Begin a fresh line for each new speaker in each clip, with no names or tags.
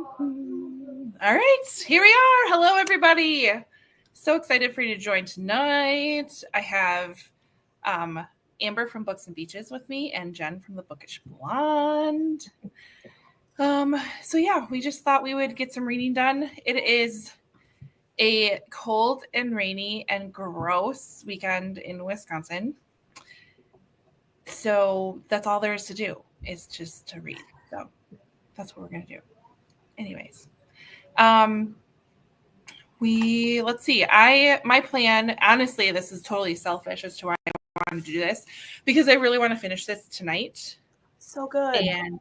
All right, here we are. Hello, everybody. So excited for you to join tonight. I have Amber from Books and Beaches with me and Jen from The Bookish Blonde. So yeah, we just thought we would get some reading done. It is a cold and rainy and gross weekend in Wisconsin. So that's all there is to do, is just to read. So that's what we're going to do. Anyways. Let's see. My plan, honestly, this is totally selfish as to why I wanted to do this, because I really want to finish this tonight.
So good.
And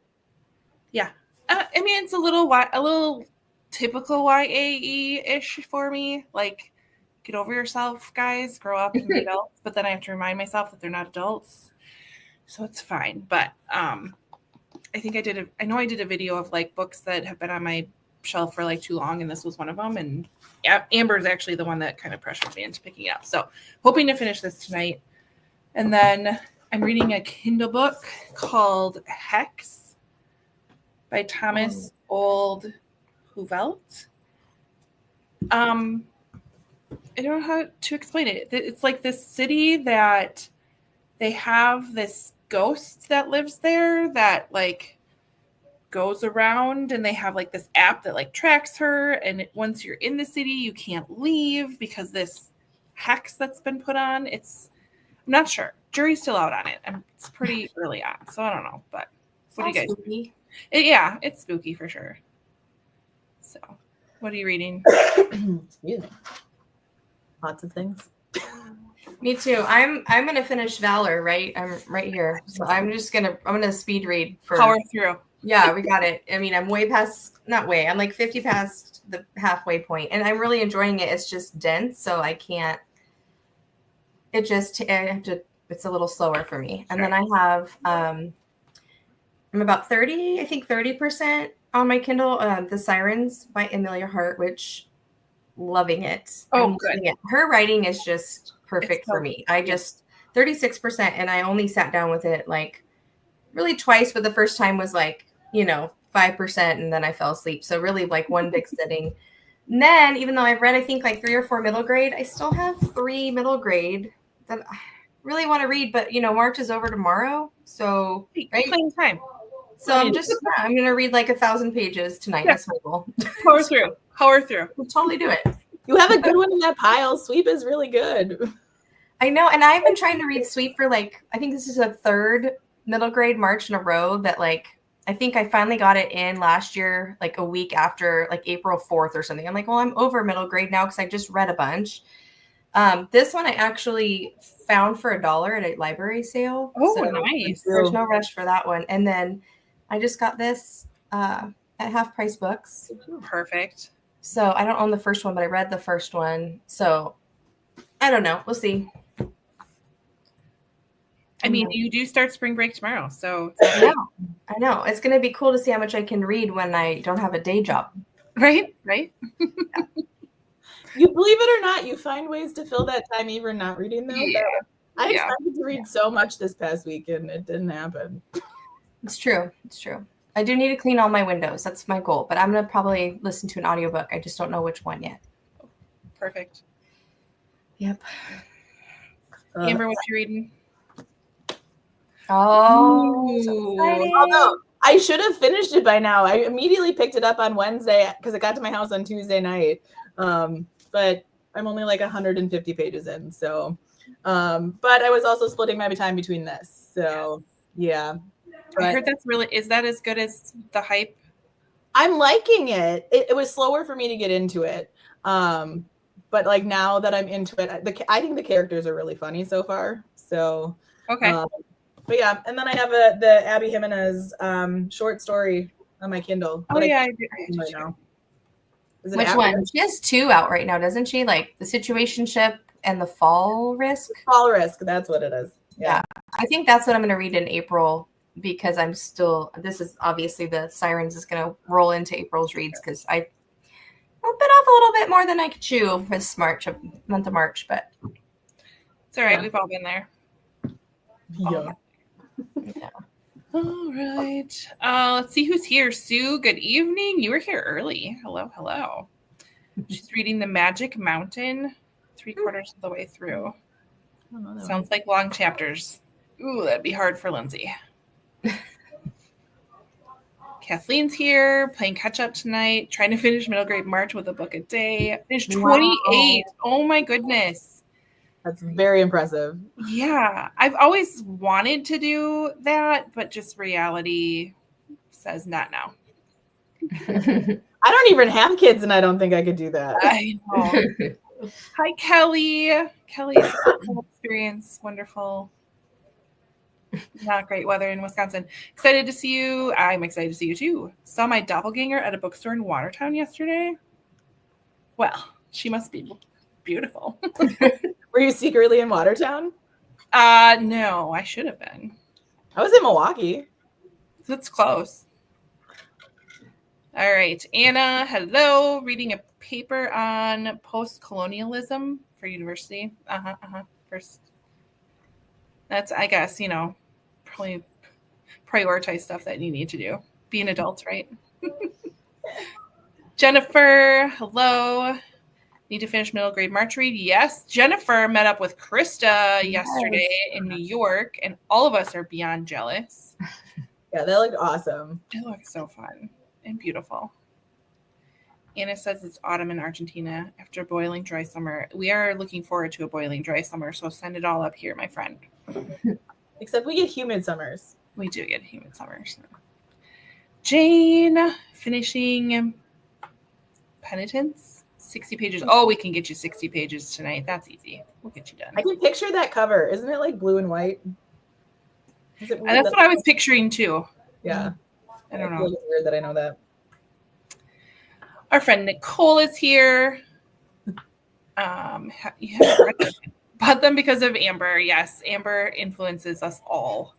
yeah, I mean, it's a little typical YAE-ish for me. Like, get over yourself, guys, grow up and be adults. But then I have to remind myself that they're not adults, so it's fine. But I think I did a video of like books that have been on my shelf for like too long, and this was one of them. And Amber is actually the one that kind of pressured me into picking it up. So hoping to finish this tonight. And then I'm reading a Kindle book called Hex by Thomas Old Houvelt. I don't know how to explain it. It's like this city that they have this ghost that lives there that like goes around, and they have like this app that like tracks her, and once you're in the city you can't leave because this hex that's been put on. I'm not sure, jury's still out on it, and it's pretty early on, so I don't know. But what do you guys
spooky.
Yeah, it's spooky for sure. So what are you reading?
Excuse me. Lots of things.
Me too. I'm gonna finish Valor, right? I'm right here, so I'm gonna speed read for
Power through.
Yeah, we got it. I mean, I'm I'm like 50 past the halfway point, and I'm really enjoying it. It's just dense, so I can't. It's a little slower for me. And then I have, I'm about 30% on my Kindle. The Sirens by Amelia Hart, which loving it.
Oh, good.
It. Her writing is just perfect for me. I just 36%, and I only sat down with it like really twice, but the first time was like 5%, and then I fell asleep. So really like one big sitting. And then even though I've read, I think like 3 or 4 middle grade, I still have 3 middle grade that I really want to read, but March is over tomorrow. So
right? Playing time.
So I'm going to read like 1,000 pages tonight. Yeah. That's my goal.
Power through.
We'll totally do it.
You have a good one in that pile. Sweep is really good.
I know. And I've been trying to read Sweep for like, I think this is a 3rd middle grade March in a row that like, I think I finally got it in last year, like a week after like April 4th or something. I'm like, well, I'm over middle grade now because I just read a bunch. This one I actually found for $1 at a library sale.
Oh, so nice.
There's no rush for that one. And then I just got this at Half Price Books.
Perfect.
So I don't own the first one, but I read the first one. So I don't know. We'll see.
I mean, you do start spring break tomorrow, so
I know. It's going to be cool to see how much I can read when I don't have a day job.
Right?
You believe it or not, you find ways to fill that time even not reading them. Yeah. I expected to read so much this past week, and it didn't happen.
It's true. I do need to clean all my windows. That's my goal, but I'm going to probably listen to an audiobook. I just don't know which one yet.
Perfect.
Yep.
Amber, what you reading?
Oh,
so exciting. Although I should have finished it by now. I immediately picked it up on Wednesday because it got to my house on Tuesday night. But I'm only like 150 pages in. So, but I was also splitting my time between this. So, yeah.
But I heard is that as good as the hype?
I'm liking it. It was slower for me to get into it. But like now that I'm into it, I think the characters are really funny so far. So,
okay.
But yeah, and then I have the Abby Jimenez short story on my Kindle.
Oh yeah, I do.
Right now.
Which one? She has 2 out right now, doesn't she? Like The Situationship and The Fall Risk.
Fall Risk, that's what it is.
Yeah, I think that's what I'm going to read in April because I'm still. This is obviously the Sirens is going to roll into April's reads because I bit off a little bit more than I could chew this month of March, but
it's all right. Yeah. We've all been there.
Yeah.
All right. Let's see who's here. Sue, good evening. You were here early. Hello, hello. She's reading The Magic Mountain, 3/4 of the way through. Sounds like long chapters. Ooh, that'd be hard for Lindsay. Kathleen's here, playing catch up tonight, trying to finish middle grade March with a book a day. Finished 28. Wow. Oh my goodness.
That's very impressive.
Yeah. I've always wanted to do that, but just reality says not now.
I don't even have kids and I don't think I could do that.
I know. Hi, Kelly. Kelly's experience. Wonderful. Not great weather in Wisconsin. Excited to see you. I'm excited to see you too. Saw my doppelganger at a bookstore in Watertown yesterday. Well, she must be beautiful.
Were you secretly in Watertown?
No, I should have been.
I was in Milwaukee.
That's close. All right, Anna, hello. Reading a paper on post-colonialism for university. First. That's, I guess, probably prioritize stuff that you need to do. Be an adult, right? Jennifer, hello. Need to finish middle grade March read? Yes. Jennifer met up with Krista yesterday in New York, and all of us are beyond jealous.
Yeah, they looked awesome.
It looks so fun and beautiful. Anna says it's autumn in Argentina after a boiling dry summer. We are looking forward to a boiling dry summer, so send it all up here, my friend.
Except we get humid summers.
We do get humid summers. Jane, finishing Penitence, 60 pages. Oh, we can get you 60 pages tonight. That's easy. We'll get you done.
I can picture that cover. Isn't it like blue and white?
That's what I was picturing too.
Yeah.
I don't know.
It's weird that I know that.
Our friend Nicole is here. You haven't read them. Bought them because of Amber. Yes, Amber influences us all.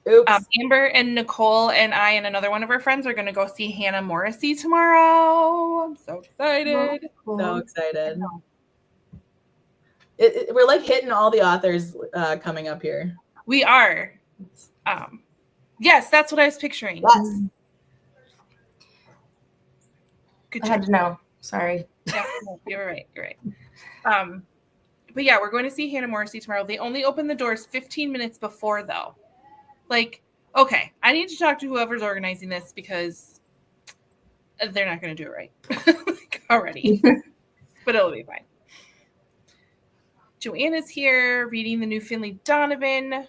Oops.
Amber and Nicole and I and another one of our friends are going to go see Hannah Morrissey tomorrow. I'm so excited.
So excited. We're like hitting all the authors coming up here.
We are. Yes, that's what I was picturing.
Yes.
Good
I
job.
had to know. Sorry.
Yeah, you're right. You're right. But yeah, we're going to see Hannah Morrissey tomorrow. They only open the doors 15 minutes before, though. Like, okay, I need to talk to whoever's organizing this because they're not going to do it right already. But it'll be fine. Joanna's here reading the new Finley Donovan.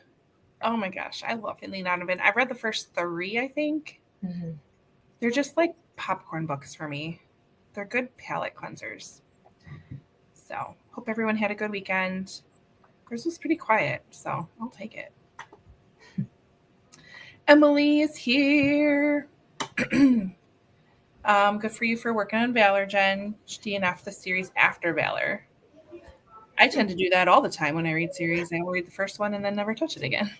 Oh my gosh, I love Finley Donovan. I've read the first 3, I think.
Mm-hmm.
They're just like popcorn books for me. They're good palate cleansers. So, hope everyone had a good weekend. Yours was pretty quiet, so I'll take it. Emily is here. Good for you for working on Valor, Jen. DNF the series after Valor. I tend to do that all the time when I read series. I will read the first one and then never touch it again.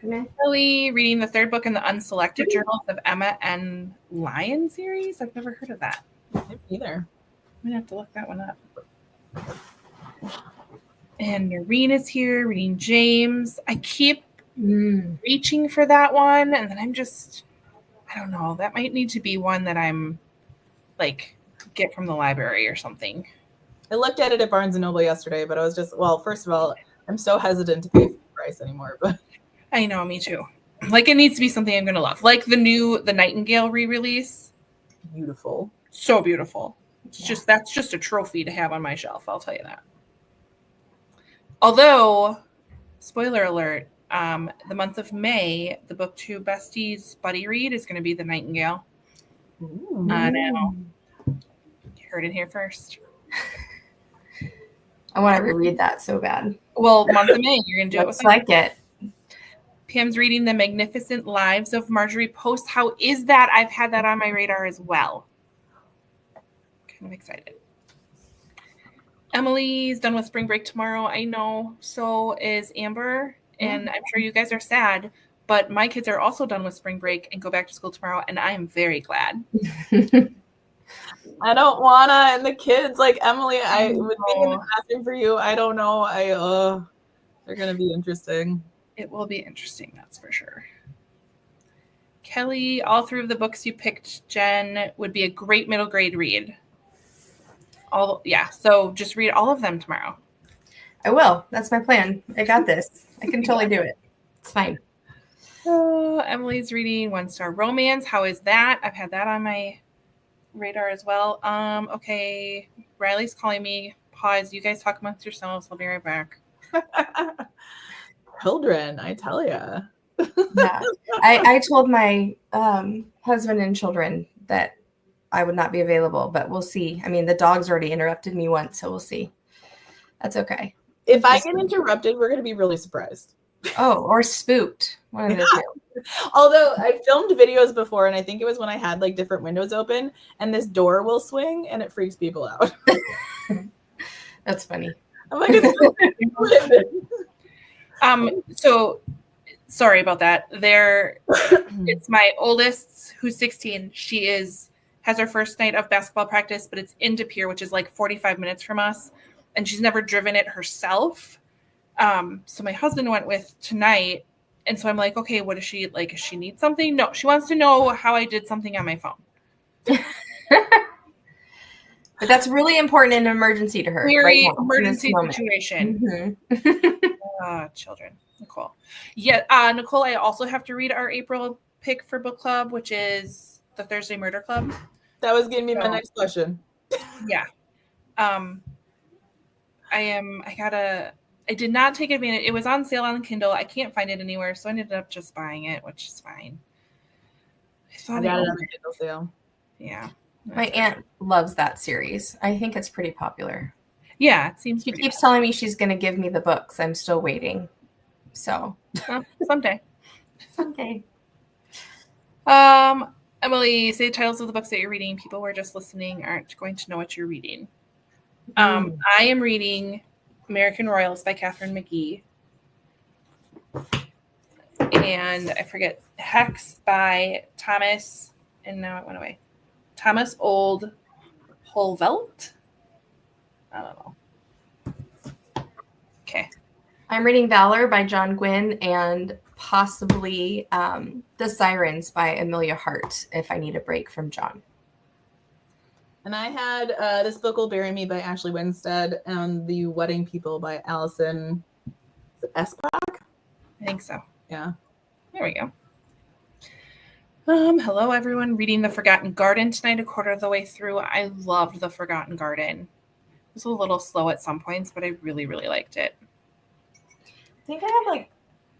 Emily reading the 3rd book in the Unselected Journals of Emma N. Lyon series. I've never heard of that.
Either.
I'm going to have to look that one up. And Noreen is here reading James. I keep reaching for that one, and then I don't know. That might need to be one that I'm like get from the library or something.
I looked at it at Barnes & Noble yesterday, but I was just, well, first of all, I'm so hesitant to pay full price anymore. But
I know, me too. Like, it needs to be something I'm going to love. Like the Nightingale re-release.
Beautiful.
So beautiful. It's that's just a trophy to have on my shelf, I'll tell you that. Although, spoiler alert, the month of May, the BookTube Besties buddy read is going to be The Nightingale.
Ooh.
I know. You heard it here first.
I want to reread that so bad.
Well, month of May, you're going to do it with
Looks like it.
Pam's reading The Magnificent Lives of Marjorie Post. How is that? I've had that on my radar as well. Kind of excited. Emily's done with spring break tomorrow. I know. So is Amber. And I'm sure you guys are sad. But my kids are also done with spring break and go back to school tomorrow. And I am very glad.
I don't wanna, and the kids, like Emily, I would be in the classroom for you. I don't know. They're gonna be interesting.
It will be interesting, that's for sure. Kelly, all 3 of the books you picked, Jen, would be a great middle grade read. So just read all of them tomorrow.
I will. That's my plan. I got this. I can totally do it. It's fine.
Emily's reading One Star Romance. How is that? I've had that on my radar as well. Okay. Riley's calling me. Pause. You guys talk amongst yourselves. I'll be right back.
Children, I tell ya.
Yeah. I told my husband and children that I would not be available, but we'll see. I mean, the dog's already interrupted me once, so we'll see. That's okay.
If I get interrupted, we're going to be really surprised.
Oh, or spooked. One of the two.
Although I filmed videos before, and I think it was when I had like different windows open, and this door will swing, and it freaks people out.
That's funny.
I'm like,
so sorry about that. It's my oldest, who's 16. She has her first night of basketball practice, but it's in De Pere, which is like 45 minutes from us, and she's never driven it herself. So my husband went with tonight, and so I'm like, okay, what is she like? Does she need something? No, she wants to know how I did something on my phone.
But that's really important in an emergency to her.
Very
right now,
emergency situation.
Mm-hmm.
Children. Nicole. Yeah, Nicole, I also have to read our April pick for book club, which is the Thursday Murder Club.
that was gonna be my next question.
Yeah. I did not take advantage. It was on sale on Kindle. I can't find it anywhere, so I ended up just buying it, which is fine.
I got it on the Kindle sale.
Yeah.
My aunt loves that series. I think it's pretty popular.
Yeah, it seems
She
pretty
keeps telling me she's going to give me the books. I'm still waiting. So
well, someday.
someday.
Emily, say the titles of the books that you're reading. People who are just listening aren't going to know what you're reading. I am reading American Royals by Catherine McGee. And I forget, Hex by Thomas, and now it went away. Thomas Old Holvelt? I don't know. Okay.
I'm reading Valor by John Gwynne and possibly The Sirens by Amelia Hart if I need a break from John.
And I had This Book Will Bury Me by Ashley Winstead and The Wedding People by Allison Esbach.
I think so.
Yeah.
There we go. Hello, everyone. Reading The Forgotten Garden tonight, a quarter of the way through. I loved The Forgotten Garden. It was a little slow at some points, but I really, really liked it.
I think I have like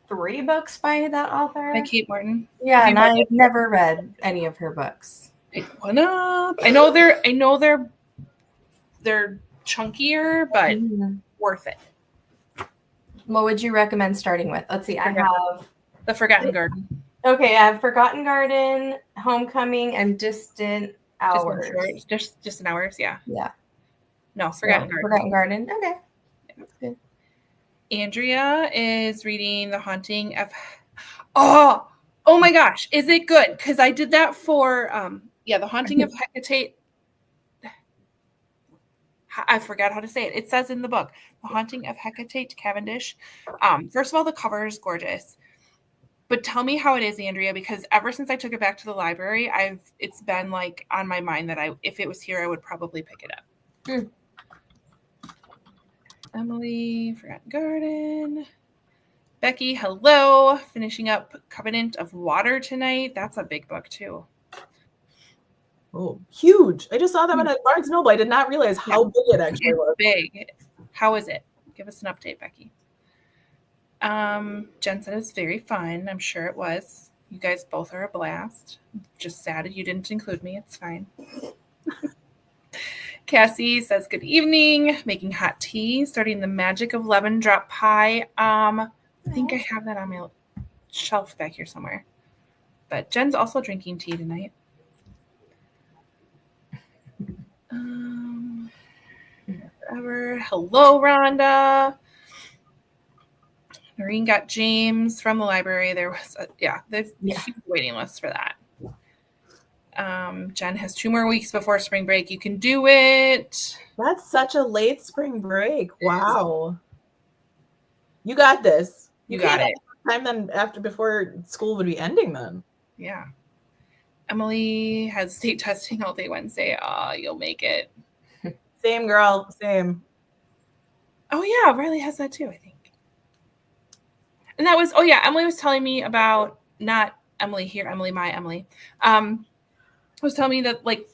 3 books by that author.
By Kate Morton.
Yeah, and I've never read any of her books.
Pick one up. I know they're chunkier, but worth it.
What would you recommend starting with? Let's see. I have
The Forgotten Garden.
Okay, I have Forgotten Garden, Homecoming, and Distant Hours.
Distant Hours, yeah.
Yeah.
No, Forgotten Garden.
Forgotten Garden. Okay. That's good.
Andrea is reading The Haunting of... Oh my gosh. Is it good? Because I did that for, The Haunting of Hecate. I forgot how to say it. It says in the book, The Haunting of Hecate Cavendish. First of all, the cover is gorgeous. But tell me how it is, Andrea, because ever since I took it back to the library, it's been like on my mind that if it was here, I would probably pick it up. Emily, Forgotten Garden. Becky, hello. Finishing up Covenant of Water tonight. That's a big book too.
Oh, huge. I just saw that one at Barnes & Noble. I did not realize how big it actually was.
Big. How is it? Give us an update, Becky. Jen said it was very fun. I'm sure it was. You guys both are a blast. Just sad you didn't include me. It's fine. Cassie says, good evening. Making hot tea. Starting the Magic of Lemon Drop Pie. I think I have that on my shelf back here somewhere. But Jen's also drinking tea tonight. Hello, Rhonda. Noreen got James from the library. There was there's a huge waiting list for that. Jen has 2 more weeks before spring break. You can do it.
That's such a late spring break. Wow. You got this.
You got it.
time then before school would be ending then.
Yeah. Emily has state testing all day Wednesday. You'll make it.
Same girl, same.
Oh yeah, Riley has that too, I think. And that was Emily was telling me about, not Emily here, Emily was telling me that like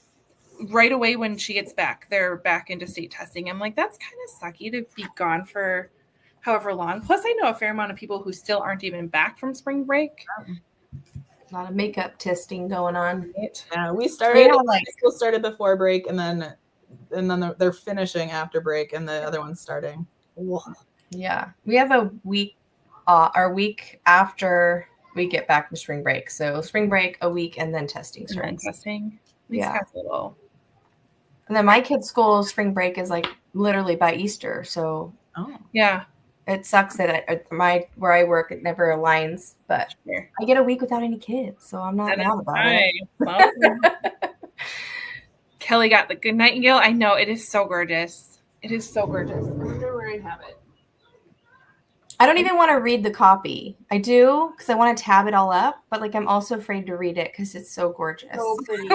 right away when she gets back, they're back into state testing. I'm like, that's kind of sucky to be gone for however long. Plus, I know a fair amount of people who still aren't even back from spring break.
A lot of makeup testing going on.
Yeah, we started. School started before break, and then they're finishing after break, and the other one's starting.
Yeah, we have a week, our week after we get back from spring break. So spring break, a week, and then testing starts.
Testing.
Yeah.
Little.
And then my kids' school spring break is like literally by Easter. So
yeah,
it sucks that where I work, it never aligns, but
sure.
I get a week without any kids, so I'm not mad about it.
Well, Kelly got the Good Nightingale. I know, it is so gorgeous. It is so gorgeous. I wonder where I have it.
I don't even want to read the copy. I do because I want to tab it all up, but like I'm also afraid to read it because it's so gorgeous.
So pretty.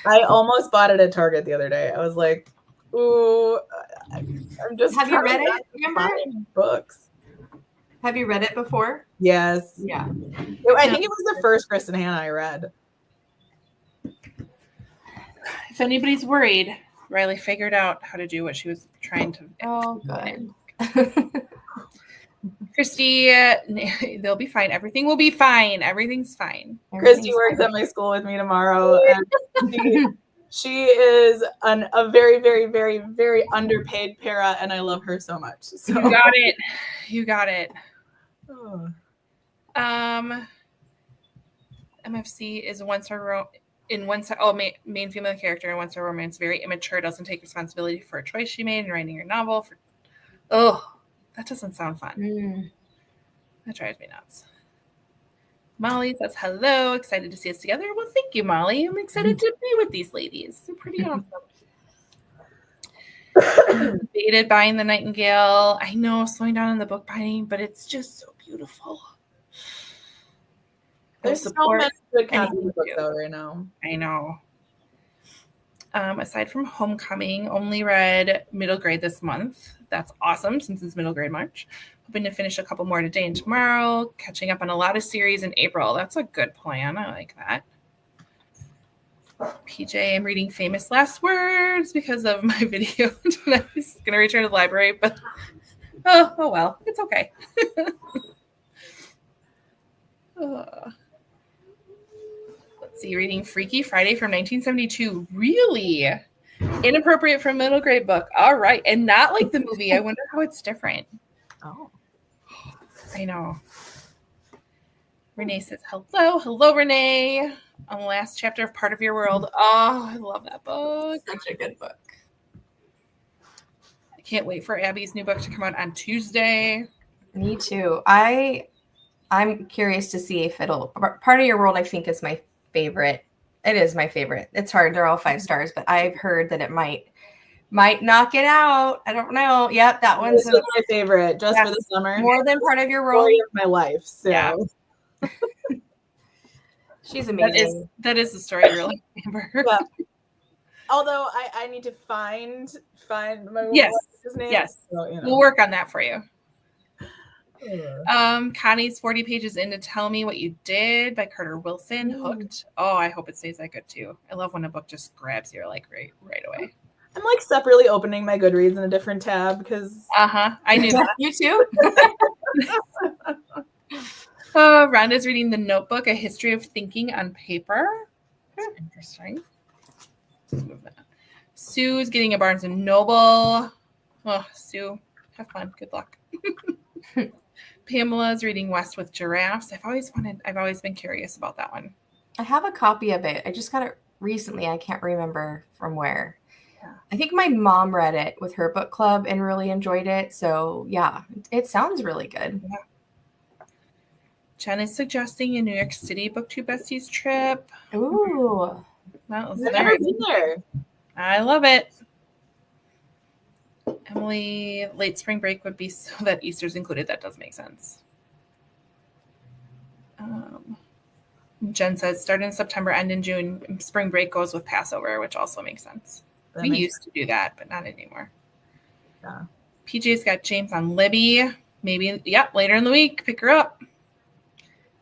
I almost bought it at Target the other day. I was like, ooh, I'm just.
Have you read it? Remember?
Books.
Have you read it before?
Yes.
Yeah.
I think it was the first Kristen Hanna I read.
If anybody's worried, Riley figured out how to do what she was trying to.
Oh, good.
Christy, they'll be fine. Everything will be fine. Everything's fine.
Christy works at my school with me tomorrow. And she is a very, very, very, very underpaid para, and I love her so much. So.
You got it. You got it.
Oh.
MFC is main female character in One Star Romance, very immature, doesn't take responsibility for a choice she made in writing her novel. That doesn't sound fun. That drives me nuts. Molly says hello, excited to see us together. Well, thank you, Molly. I'm excited to be with these ladies. They're pretty awesome. Debated buying the Nightingale. I know, slowing down on the book buying, but it's just so beautiful.
There's so many good Catholic books out right now.
I know. Aside from Homecoming, only read middle grade this month. That's awesome since it's middle grade March. Hoping to finish a couple more today and tomorrow. Catching up on a lot of series in April. That's a good plan. I like that. PJ, I'm reading Famous Last Words because of my video when I was going to return to the library, but oh well, it's okay. Let's see, reading Freaky Friday from 1972. Really inappropriate for a middle grade book. All right, and not like the movie. I wonder how it's different.
Oh,
I know. Renee says hello, Renee. On the last chapter of Part of Your World. Oh, I love that book.
Such a good book.
I can't wait for Abby's new book to come out on Tuesday.
Me too. I'm curious to see if Part of Your World, I think, is my favorite. It is my favorite. It's hard. They're all 5 stars, but I've heard that it might knock it out. I don't know. Yep, that one's
my favorite just for the summer.
More than Part of Your World.
Story of my life. So.
Yeah.
She's amazing.
That is the story of your life, Amber.
Yeah. Although I need to find my
yes.
name.
Yes.
So,
We'll work on that for you. Connie's 40 pages in to Tell Me What You Did by Carter Wilson. Hooked. Oh, I hope it stays that good too. I love when a book just grabs you like right away.
I'm like separately opening my Goodreads in a different tab because
I knew that.
You too.
Rhonda's reading The Notebook, A History of Thinking on Paper. Interesting. Let's move that. Sue's getting a Barnes & Noble. Oh, Sue, have fun. Good luck. Pamela's reading West with Giraffes. I've always been curious about that one.
I have a copy of it. I just got it recently. I can't remember from where. Yeah. I think my mom read it with her book club and really enjoyed it. So yeah, it sounds really good.
Yeah. Jen is suggesting a New York City BookTube Besties trip.
Ooh.
I've never been there.
I love it. Emily, late spring break would be so that Easter's included. That does make sense. Jen says start in September, end in June. Spring break goes with Passover, which also makes sense. We used to do that, but not anymore.
Yeah.
PJ's got James on Libby. Maybe, later in the week, pick her up.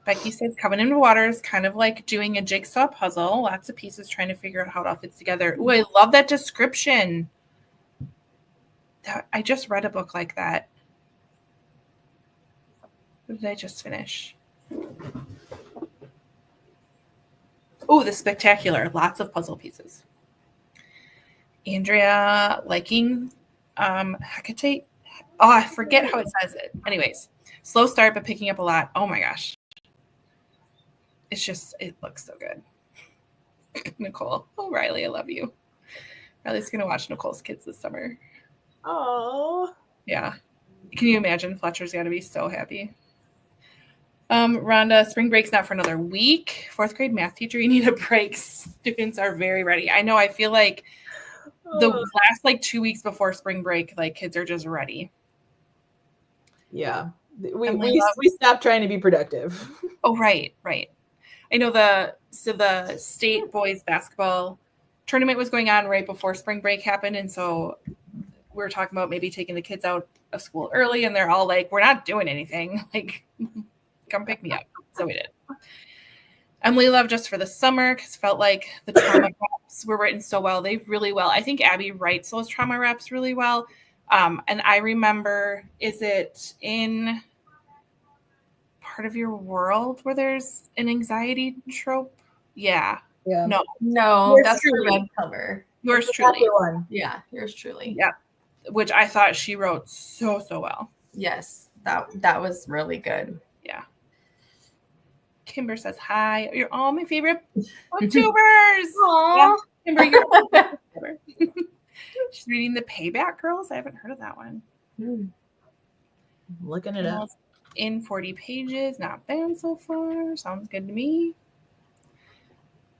Becky says Covenant of Water is kind of like doing a jigsaw puzzle. Lots of pieces trying to figure out how it all fits together. Ooh, I love that description. I just read a book like that. What did I just finish? Oh, The Spectacular. Lots of puzzle pieces. Andrea liking Hecate. Oh, I forget how it says it. Anyways, slow start, but picking up a lot. Oh my gosh. It looks so good. Nicole. Oh, Riley, I love you. Riley's going to watch Nicole's Kids this summer.
Oh.
Yeah. Can you imagine? Fletcher's got to be so happy. Rhonda, spring break's not for another week. 4th grade math teacher, you need a break. Students are very ready. I know. I feel like the last 2 weeks before spring break, kids are just ready.
Yeah. We stopped trying to be productive.
Oh, right. I know the state boys basketball tournament was going on right before spring break happened. And so we were talking about maybe taking the kids out of school early, and they're all like, we're not doing anything. Come pick me up. So we did. Emily loved Just for the Summer because felt like the trauma raps were written so well. I think Abby writes those trauma raps really well. And I remember, is it in Part of Your World where there's an anxiety trope? Yeah. No,
that's the red cover.
Yours truly.
One.
Yeah, yours truly.
Yeah, which I thought she wrote so well.
Yes, that was really good.
Yeah. Kimber says hi. You're all my favorite booktubers.
Aww.
Yeah, Kimber, you're She's reading The Payback Girls. I haven't heard of that one.
Looking it up.
In 40 pages. Not bad so far. Sounds good to me.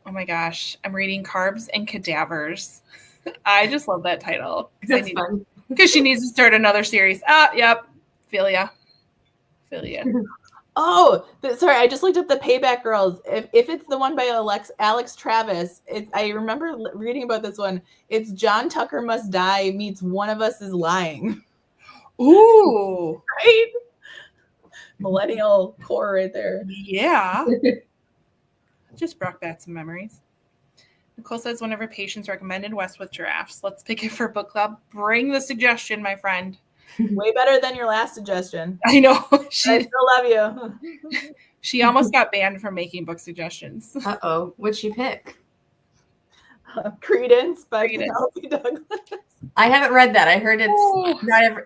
Oh my gosh. I'm reading Carbs and Cadavers. I just love that title.
That's fun.
Because she needs to start another series. Yep. Feel ya.
Oh, sorry. I just looked up The Payback Girls. If it's the one by Alex Travis, I remember reading about this one. It's John Tucker Must Die meets One of Us is Lying.
Ooh.
Right? Millennial core right there.
Yeah. Just brought back some memories. Nicole says one of her patients recommended West with Giraffes. Let's pick it for book club. Bring the suggestion, my friend.
Way better than your last suggestion.
I know.
I still love you.
She almost got banned from making book suggestions.
Uh-oh. What'd she pick?
Credence by Penelope Douglas.
I haven't read that. I heard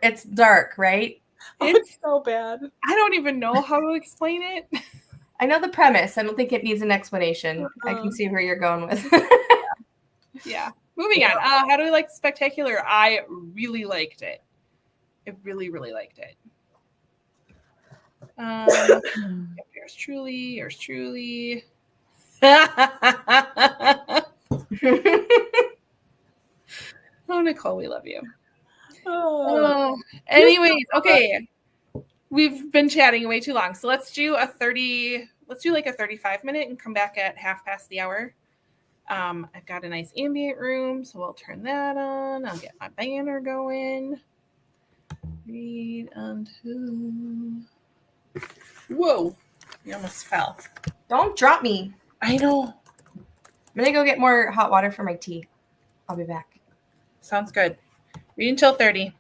it's dark, right?
It's so bad.
I don't even know how to explain it.
I know the premise. I don't think it needs an explanation. I can see where you're going with.
Yeah. Moving on. How do we like Spectacular? I really liked it. I really, really liked it. Yours truly. Oh, Nicole, we love you. Anyways, okay. We've been chatting way too long. So let's do a 35-minute and come back at 1/2 the hour. I've got a nice ambient room, so we'll turn that on. I'll get my banner going. Read unto. Whoa, you almost fell.
Don't drop me.
I know.
I'm going to go get more hot water for my tea. I'll be back.
Sounds good. Read until 30.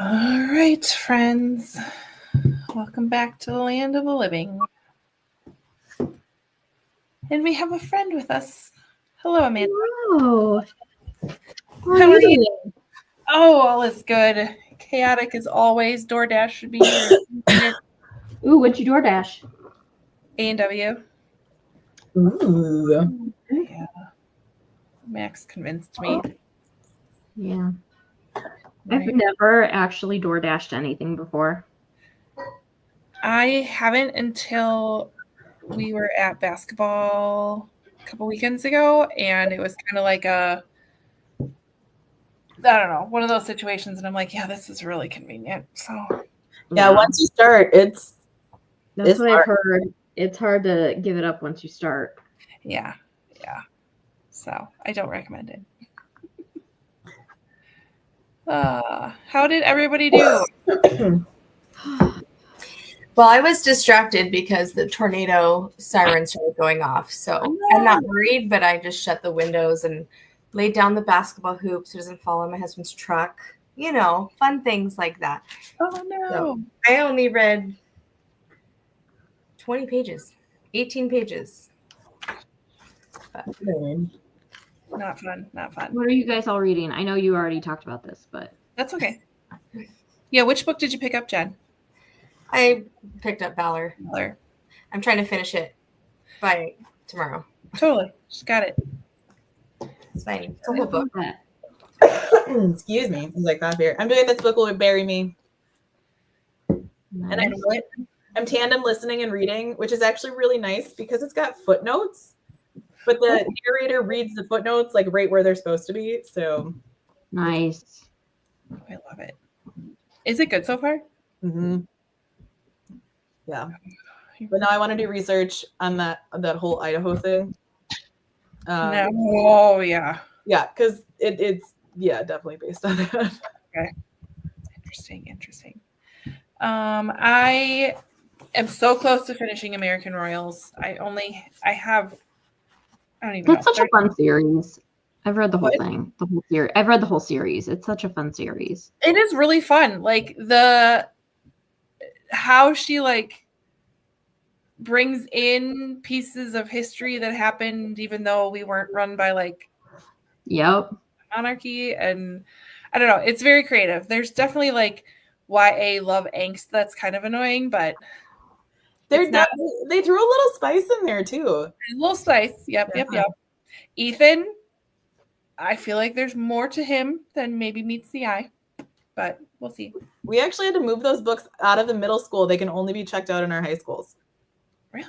All right, friends. Welcome back to the land of the living. And we have a friend with us. Hello, Amanda.
Oh,
How are you? Oh, all is good. Chaotic as always. DoorDash should be here.
Ooh, what'd you DoorDash?
A&W.
Ooh.
Yeah. Max convinced me.
Yeah.
Right.
I've never actually DoorDashed anything before.
I haven't until we were at basketball a couple weekends ago, and it was kind of like I don't know, one of those situations, and I'm like, yeah, this is really convenient. So
Yeah, once you start,
That's
it's
what
hard.
I've heard. It's hard to give it up once you start.
yeah. So I don't recommend it. How did everybody do?
Well, I was distracted because the tornado siren started going off. So I'm not worried, but I just shut the windows and laid down the basketball hoop so it doesn't fall in my husband's truck. You know, fun things like that.
Oh no.
So I only read 20 pages, 18 pages.
Not fun.
What are you guys all reading? I know you already talked about this, but
That's okay. Yeah, which book did you pick up, Jen?
I picked up Valor.
Valor.
I'm trying to finish it by tomorrow.
Totally. Just got it.
It's fine. It's a whole book.
Excuse me. It's like that beer. I'm doing this book will bury me. And I'm tandem listening and reading, which is actually really nice because it's got footnotes. But the narrator reads the footnotes like right where they're supposed to be. So
Nice.
I love it. Is it good so far?
mm-hmm. Yeah. But now I want to do research on that whole Idaho thing.
No. Oh yeah.
Yeah, because it's definitely based on that.
Okay. Interesting. I am so close to finishing American Royals. I don't even know.
It's such a fun series. I've read the whole thing. The whole series. I've read the whole series. It's such a fun series.
It is really fun. Like how she like brings in pieces of history that happened even though we weren't run by like monarchy, and I don't know, it's very creative. There's definitely like YA love angst that's kind of annoying, but
they threw a little spice in there too.
A little spice. Yep. Ethan, I feel like there's more to him than maybe meets the eye, but we'll see.
We actually had to move those books out of the middle school. They can only be checked out in our high schools.
Really?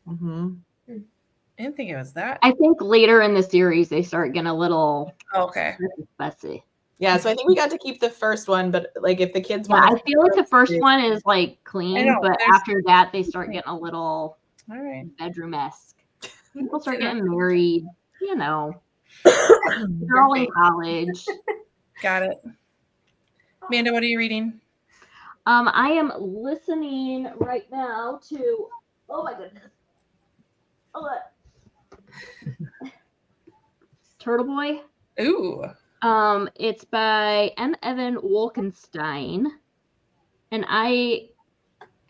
Mm-hmm.
I didn't think it was that.
I think later in the series they start getting a little messy.
Yeah, so I think we got to keep the first one, but like if the kids
want,
to
I feel like the first one is like clean, but after that they start getting a little bedroom-esque. People start getting married, you know. They're all in college.
Got it. Amanda, what are you reading?
I am listening right now to oh my goodness. Turtle Boy.
Ooh.
It's by M. Evan Wolkenstein, and I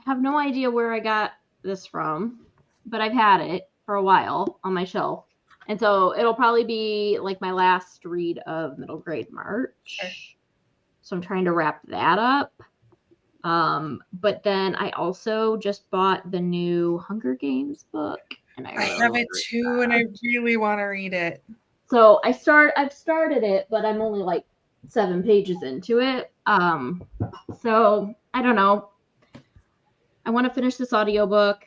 have no idea where I got this from, but I've had it for a while on my shelf, and so it'll probably be like my last read of middle grade March.
Sure.
So I'm trying to wrap that up. But then I also just bought the new Hunger Games book, and I
have it too, and I really want to read it.
So I've started it, but I'm only like 7 pages into it. So I don't know. I want to finish this audiobook,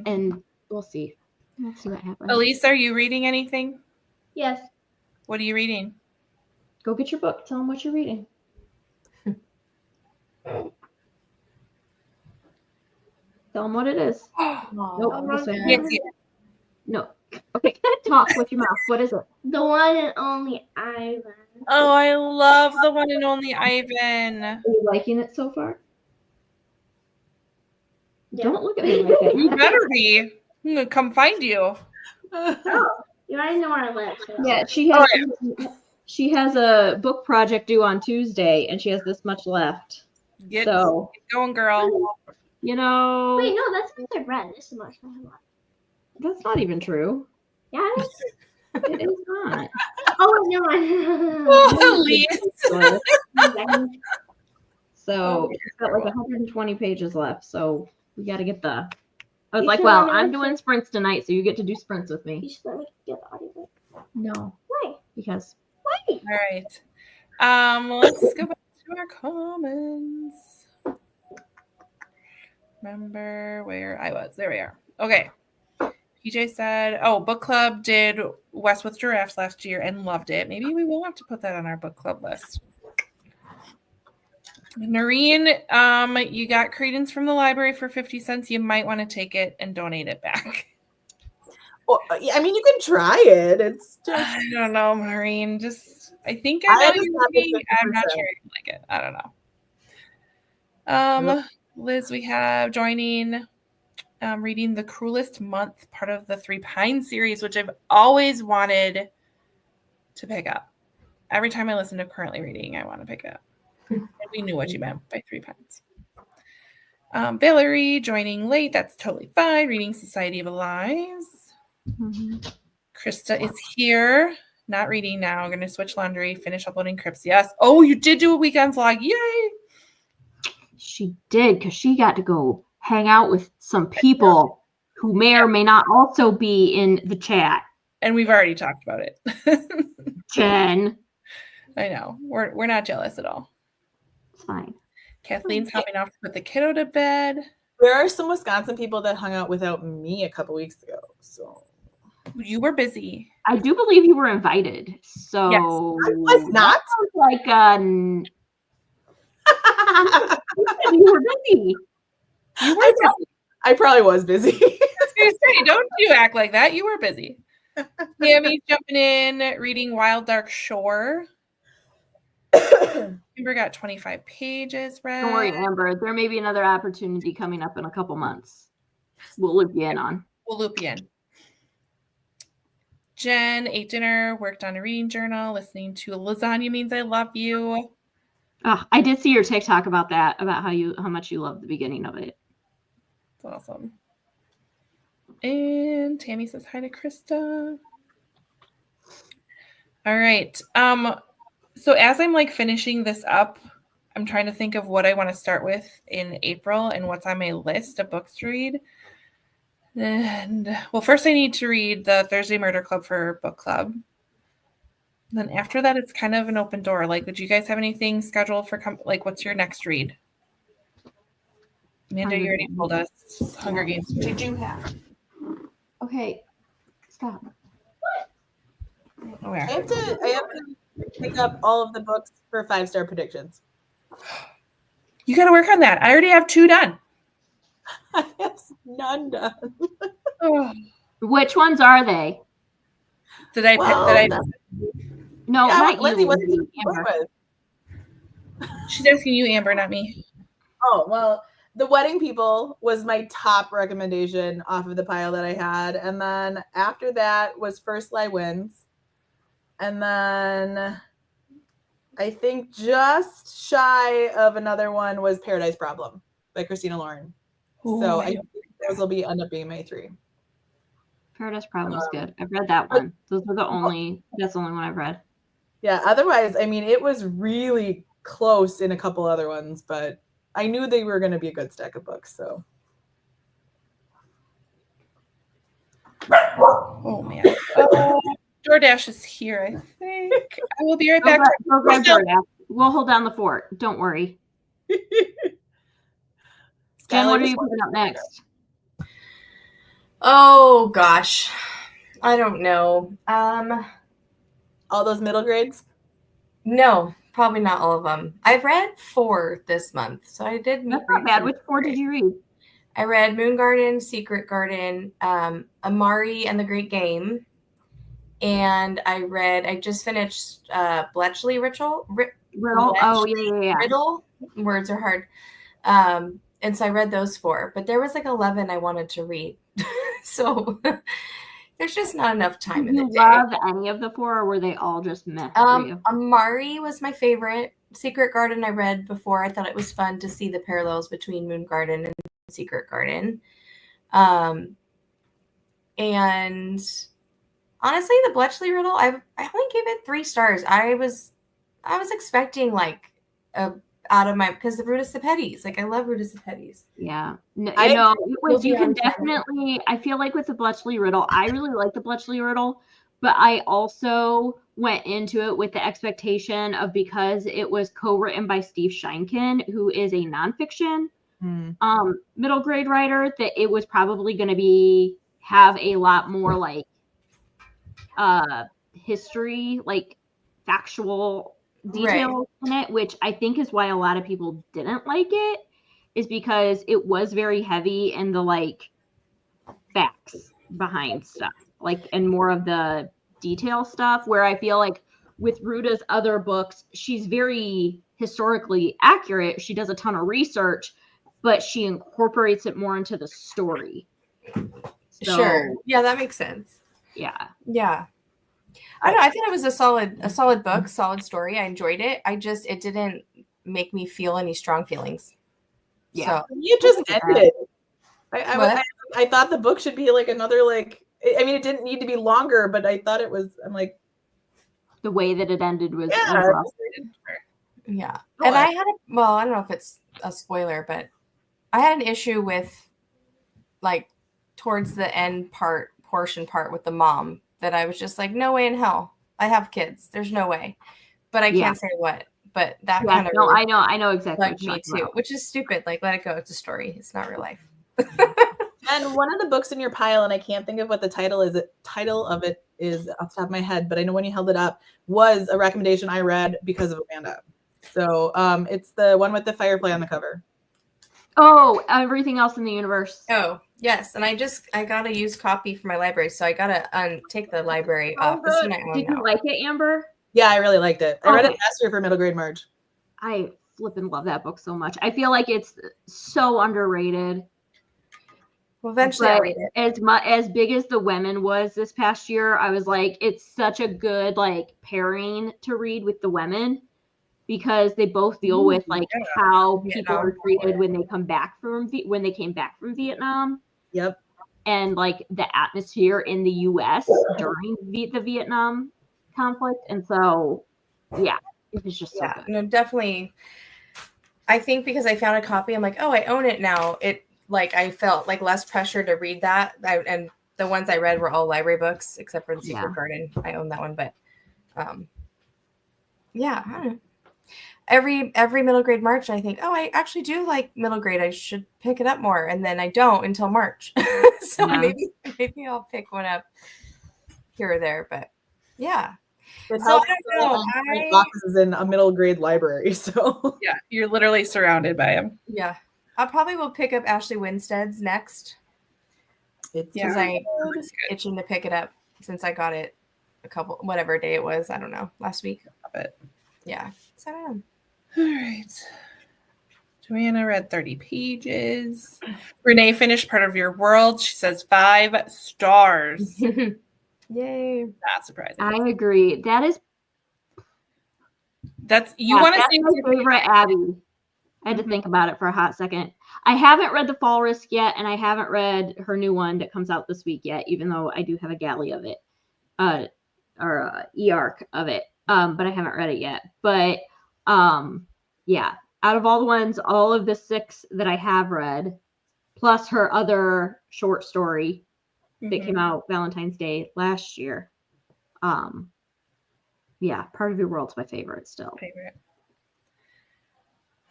and we'll see. We'll see what happens.
Elise, are you reading anything?
Yes.
What are you reading?
Go get your book. Tell them what you're reading. Tell them what it is. Nope, this way. No. Okay, talk with your mouth. What is it?
The one and only Ivan.
Oh, I love the one and only Ivan.
Are you liking it so far?
Yeah.
Don't look at me like that.
You better be. I'm gonna come find you.
Oh, you already know where I live. So.
Yeah, she has. She has a book project due on Tuesday, and she has this much left.
Get
So,
going, girl.
you know,
Wait, no, that's what I read. This is much.
that's not even true.
Yeah, it is.
It is not.
Oh, no, I.
Please.
So it's got like 120 pages left. So we got to get the. I was
You
like,
should
well,
let me
I'm
listen.
doing sprints tonight, so you get to do sprints with
You
me.
should let me get the audiobook.
No,
Why?
because
Why?
All right. Let's go back to our comments. Remember where I was. There we are. Okay. PJ said, oh, book club did West with Giraffes last year and loved it. Maybe we will have to put that on our book club list. Noreen, you got Credence from the library for 50 cents. You might want to take it and donate it back.
Well, yeah, I mean, you can try it. It's just
I don't know, Noreen. I think I know
understand
you're
the
reading. I'm not
50%.
sure you like it. I don't know. Liz, we have joining reading The Cruelest Month, part of the Three Pines series, which I've always wanted to pick up. Every time I listen to Currently Reading, I want to pick it up. And we knew what you meant by Three Pines. Valerie joining late. That's totally fine. Reading Society of Lies. Krista is here. Not reading now. I'm going to switch laundry, finish uploading Crips. Yes. Oh, you did do a weekend vlog. Yay.
she did, because she got to go hang out with some people who may or may not also be in the chat.
And we've already talked about it.
Jen,
I know. We're not jealous at all.
it's fine.
Kathleen's hopping off to put the kiddo to bed.
there are some Wisconsin people that hung out without me a couple weeks ago. So
You were busy.
I do believe you were invited. So
Yes,
I was not.
that sounds like you were busy.
You were busy.
I probably was busy.
I was going to say, don't you act like that. You were busy. Tammy's jumping in, reading Wild Dark Shore. Amber got 25 pages read.
Don't worry, Amber. There may be another opportunity coming up in a couple months. We'll loop you in on.
We'll loop you in. Jen ate dinner, worked on a reading journal, listening to Lasagna Means I Love You.
Oh, I did see your TikTok about that, about how much you loved the beginning of it.
It's awesome. And Tammy says hi to Krista. All right. So as I'm like finishing this up, I'm trying to think of what I want to start with in April and what's on my list of books to read. And well, first I need to read the Thursday Murder Club for book club. Then after that, it's kind of an open door. Like, would you guys have anything scheduled for like what's your next read? Amanda, you already told us Hunger Games. What did you have?
Okay, stop.
Oh,
I have to pick up all of the books for 5-star predictions.
You got to work on that. I already have 2 done.
I have none done.
Oh.
Which ones are they?
Did I
Well,
pick?
No,
Yeah,
not
Lindsay,
you.
what did you
Amber.
work with?
She's asking you, Amber, not me.
Oh, well, The Wedding People was my top recommendation off of the pile that I had. And then after that was First Lie Wins. And then I think just shy of another one was Paradise Problem by Christina Lauren. So I think those will end up being my 3.
Paradise Problem is good. I've read that one. Those are that's the only one I've read.
Yeah, otherwise, I mean, it was really close in a couple other ones, but I knew they were going to be a good stack of books. So,
Oh man. DoorDash is here, I think. I will be right back.
Go grab DoorDash. We'll hold down the fort. Don't worry. Jen, what are you picking up next?
Oh gosh, I don't know.
all those middle grades.
No, probably not all of them. I've read 4 this month, so I did.
That's not bad. Which 4 did you read?
I read Moon Garden, Secret Garden, Amari and the Great Game, and I just finished Bletchley Ritual.
Riddle. Oh yeah.
Riddle. Words are hard. And so I read those 4, but there was like 11 I wanted to read. So There's just not enough time
Did
in the
you
day.
love any of the four, or were they all just meh for you?
Amari was my favorite. Secret Garden I read before. I thought it was fun to see the parallels between Moon Garden and Secret Garden. And honestly, the Bletchley Riddle, I only gave it 3 stars. I was expecting like because the Brutus Cepetis. Like I love Brutus Cepetis.
Yeah. No,
I-
it was,
You'll
you
be
can
on time.
definitely, I feel like with the Bletchley Riddle, I really like the Bletchley Riddle, but I also went into it with the expectation of, because it was co-written by Steve Sheinkin, who is a nonfiction middle grade writer, that it was probably going to have a lot more like history, like factual details in it, which I think is why a lot of people didn't like it, is because it was very heavy in the like facts behind stuff, like, and more of the detail stuff, where I feel like with Ruda's other books, she's very historically accurate. She does a ton of research, but she incorporates it more into the story. So,
Sure. Yeah, that makes sense.
Yeah.
Yeah. I don't know. I thought it was a solid book, solid story. I enjoyed it. It didn't make me feel any strong feelings.
Yeah.
So,
You just ended.
What?
I thought the book should be like another like. I mean, it didn't need to be longer, but I thought it was. I'm like,
The way that it ended was
Yeah.
rough.
yeah.
Go
And
on.
I had I don't know if it's a spoiler, but I had an issue with like towards the end portion with the mom, that I was just like, no way in hell. I have kids. There's no way. But I
Yeah.
can't say what. But that
Yeah,
kind of
no,
really
I know exactly
bugged
what you're
me
talking
too,
about.
which is stupid. Like, let it go. It's a story. It's not real life.
and one of the books in your pile, and I can't think of what the title is. Title of it is off the top of my head, but I know when you held it up was a recommendation I read because of Amanda. So it's the one with the firefly on the cover.
Oh, Everything Else in the Universe.
Oh, yes. And I got a used copy for my library. So I got to take the library off. This one I own
Did you
now.
like it, Amber?
Yeah, I really liked it. I read it
Okay.
last year for middle grade Marge.
I flippin' love that book so much. I feel like it's so underrated.
Well, eventually I'll
But
read it.
as big as The Women was this past year, I was like, it's such a good like pairing to read with The Women, because they both deal with like how people are treated when they came back from Vietnam,
Yep.
and like the atmosphere in the U.S. during the Vietnam conflict. And so, yeah, it was just so
Yeah,
good.
no, definitely. I think because I found a copy, I'm like, oh, I own it now. I felt like less pressure to read that. And the ones I read were all library books, except for the Secret Garden. I own that one, but yeah, I don't know. Every middle grade March, I think, oh, I actually do like middle grade. I should pick it up more, and then I don't until March. So
Yeah.
maybe I'll pick one up here or there. But yeah,
It
So,
helps
I don't know,
that my
I-
office is in a middle grade library, so
Yeah, you're literally surrounded by them.
yeah, I probably will pick up Ashley Winstead's next.
it's
Yeah.
Because I
That's
was
good.
itching to pick it up since I got it whatever day it was. I don't know, last week.
Love it.
Yeah. So I don't
All right. Joanna read 30 pages. Renee finished Part of Your World. She says 5 stars.
know. Yay.
Not surprising.
I agree. That is
That's you want to
that's
say
my favorite Abby. I had to think about it for a hot second. I haven't read The Fall Risk yet, and I haven't read her new one that comes out this week yet, even though I do have a galley of it, or e-arc of it, but I haven't read it yet. But yeah, out of all the ones, all of the 6 that I have read, plus her other short story that came out Valentine's Day last year, yeah, Part of Your World's my favorite still.
favorite.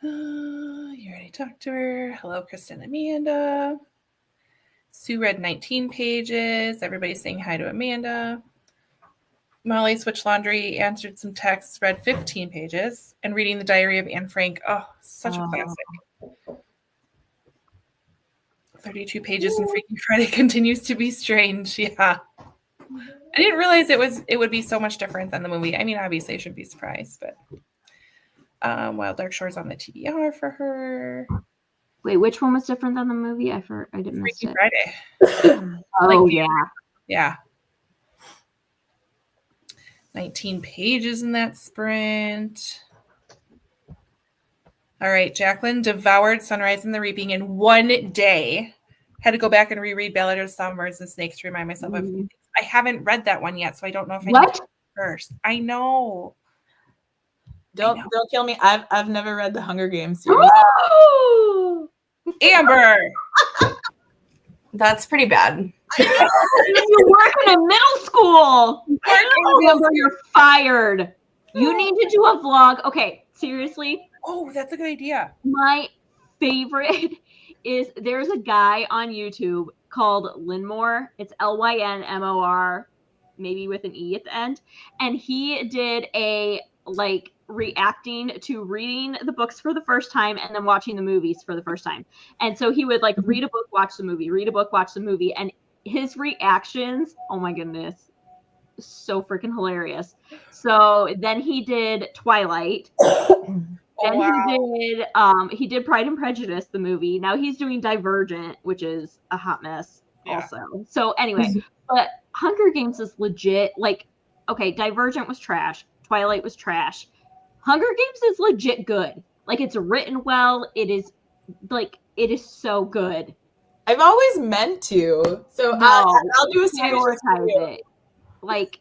You already talked to her. Hello, Kristen and Amanda. Sue read 19 pages. Everybody's saying hi to Amanda. Molly switched laundry, answered some texts, read 15 pages, and reading the Diary of Anne Frank. Oh, such a classic. 32 pages, and Freaky Friday continues to be strange. Yeah. I didn't realize it would be so much different than the movie. I mean, obviously I shouldn't be surprised, but Wild Dark Shores on the TBR for her.
Wait, which one was different than the movie? I didn't miss
Freaky
it.
Friday.
Oh
Like,
yeah,
Yeah. 19 pages in that sprint. All right, Jacqueline devoured Sunrise and the Reaping in one day. Had to go back and reread Ballad of Songbirds and Snakes to remind myself of things. I haven't read that one yet, so I don't know if I need
What?
to first. I know.
Don't
know.
kill me. I've never read the Hunger Games series.
Ooh!
Amber.
That's pretty bad.
You work in a middle school.
Oh,
Amber, you're fired. You need to do a vlog. Okay, seriously.
Oh, that's a good idea.
My favorite is there's a guy on YouTube called Lynmore. It's Lynmor, maybe with an E at the end. And he did a like reacting to reading the books for the first time and then watching the movies for the first time. And so he would like read a book, watch the movie, read a book, watch the movie. And his reactions, oh my goodness, so freaking hilarious. So then he did Twilight. Then he did Pride and Prejudice, the movie. Now he's doing Divergent, which is a hot mess also. So anyway, but Hunger Games is legit. Like, okay, Divergent was trash. Twilight was trash. Hunger Games is legit good. Like, it's written well. It is so good.
I've always meant to. So
No,
I'll do a series
prioritize it. Like,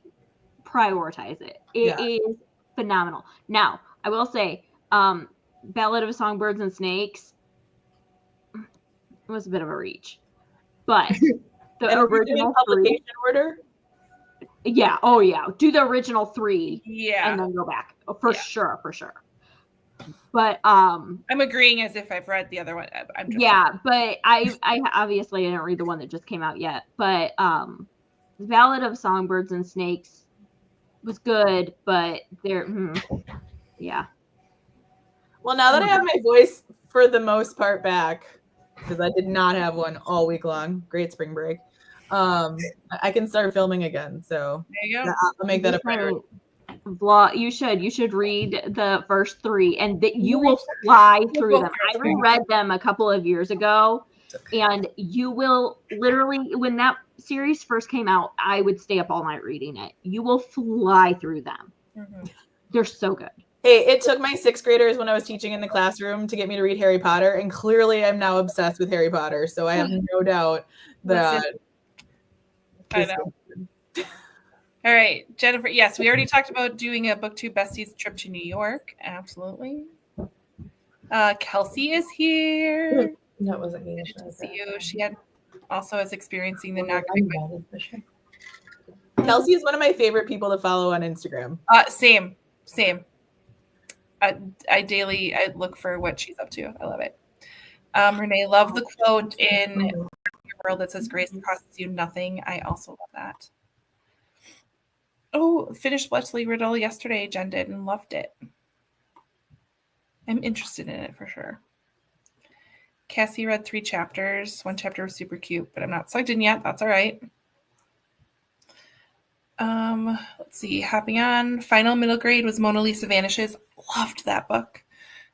prioritize it. It is phenomenal. Now, I will say, Ballad of Songbirds and Snakes was a bit of a reach, but the original
publication order.
Yeah. Oh yeah. Do the original 3.
Yeah.
And then go back for sure. But
I'm agreeing as if I've read the other one. I'm just
but I obviously didn't read the one that just came out yet. But the Ballad of Songbirds and Snakes was good, but yeah.
Well, now that I have my voice for the most part back, because I did not have one all week long. Great spring break. I can start filming again. So
there you go.
I'll make that a priority.
Vlog. You should read the first 3, and that you will fly through them. I reread them a couple of years ago, and you will literally, when that series first came out, I would stay up all night reading it. You will fly through them.
Mm-hmm.
They're so good.
Hey, it took my 6th graders when I was teaching in the classroom to get me to read Harry Potter, and clearly I'm now obsessed with Harry Potter. So I have no doubt that.
I know. All right, Jennifer. Yes, we already talked about doing a BookTube Besties trip to New York. Absolutely. Kelsey is here.
That wasn't me.
Good to see you. She also is experiencing the not great.
Kelsey is one of my favorite people to follow on Instagram.
Same. I look for what she's up to. I love it. Renee, love the quote in Your World that says grace costs you nothing. I also love that. Oh, finished Bletchley Riddle yesterday. Jen did and loved it. I'm interested in it for sure. Cassie read 3 chapters. 1 chapter was super cute, but I'm not sucked in yet. That's all right. Let's see. Hopping on. Final middle grade was Mona Lisa Vanishes. Loved that book.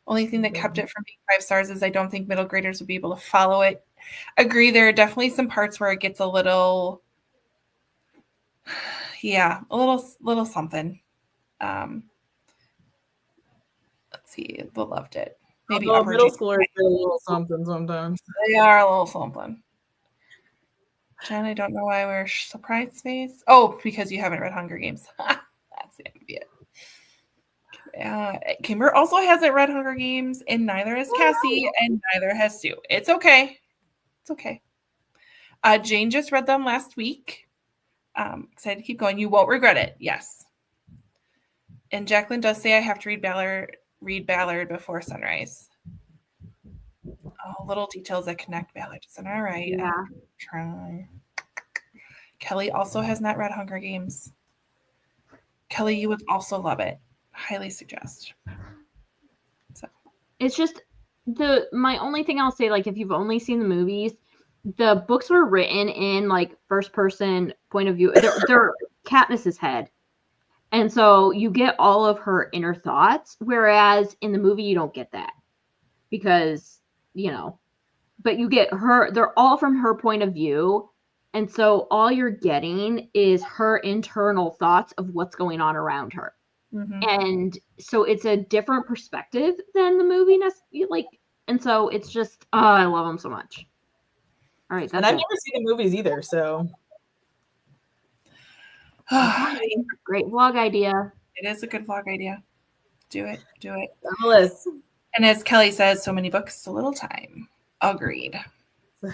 Only thing that kept it from being 5 stars is I don't think middle graders would be able to follow it. Agree. There are definitely some parts where it gets a little, a little something. Let's see. They loved it. Maybe
middle schoolers are a little something sometimes.
They are a little something. Jen, I don't know why we're surprised face. Oh, because you haven't read Hunger Games. That's the idea. Kimber also hasn't read Hunger Games, and neither has Cassie, and neither has Sue. It's okay. It's okay. Jane just read them last week. Excited to keep going. You won't regret it. Yes. And Jacqueline does say I have to read Ballard before sunrise. Oh, little details that connect Ballard. Isn't that right?
Yeah.
Try. Kelly also has not read Hunger Games. Kelly, you would also love it. Highly suggest. So
it's just my only thing I'll say, like, if you've only seen the movies, the books were written in like first person point of view. They're Katniss's head. And so you get all of her inner thoughts, whereas in the movie you don't get that. Because, but you get they're all from her point of view, And so all you're getting is her internal thoughts of what's going on around her.
Mhm.
And so it's a different perspective than the movie. Like, and so it's just, oh, I love them so much. All right,
And
that's
I've
it.
never seen the movies either, so
Great vlog idea.
It is a good vlog idea. Do it. Do it.
on the list.
And as Kelly says, so many books, so little time. Agreed. All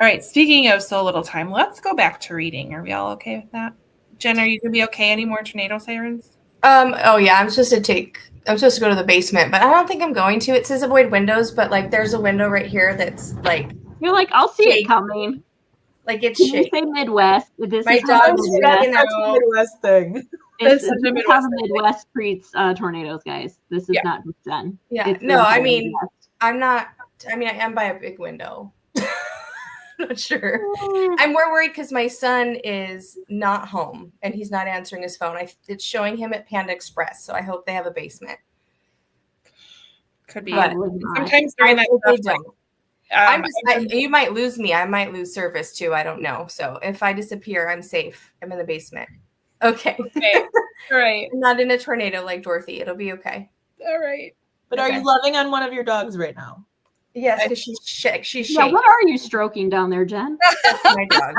right. Speaking of so little time, let's go back to reading. Are we all okay with that? Jen, are you gonna be okay? Any more tornado sirens?
Oh yeah, I'm supposed to go to the basement, but I don't think I'm going to. It says avoid windows, but like there's a window right here that's like
You're like, I'll see
Shake.
it coming.
it's
Can you
shaking.
say Midwest? This
My
is how
dog's
the Midwest,
freaking
That's a
out.
Midwest thing.
That's
this
such a
is how
Midwest
the
thing.
Midwest treats tornadoes, guys. This is
Yeah.
not just Jen.
Yeah,
It's
no,
the
I
whole
mean,
Midwest.
I'm not. I mean, I am by a big window. Not sure. I'm more worried because my son is not home and he's not answering his phone. It's showing him at Panda Express, so I hope they have a basement.
Could be.
Probably not.
Sometimes during that
hope they
stuff,
don't. You might lose me. I might lose service too. I don't know. So if I disappear, I'm safe. I'm in the basement. Okay.
okay. All right.
I'm not in a tornado like Dorothy. It'll be okay.
All right.
But are
Okay.
you loving on one of your dogs right now?
Yes, because she's she's
Yeah,
shaking.
what are you stroking down there, Jen?
My dog.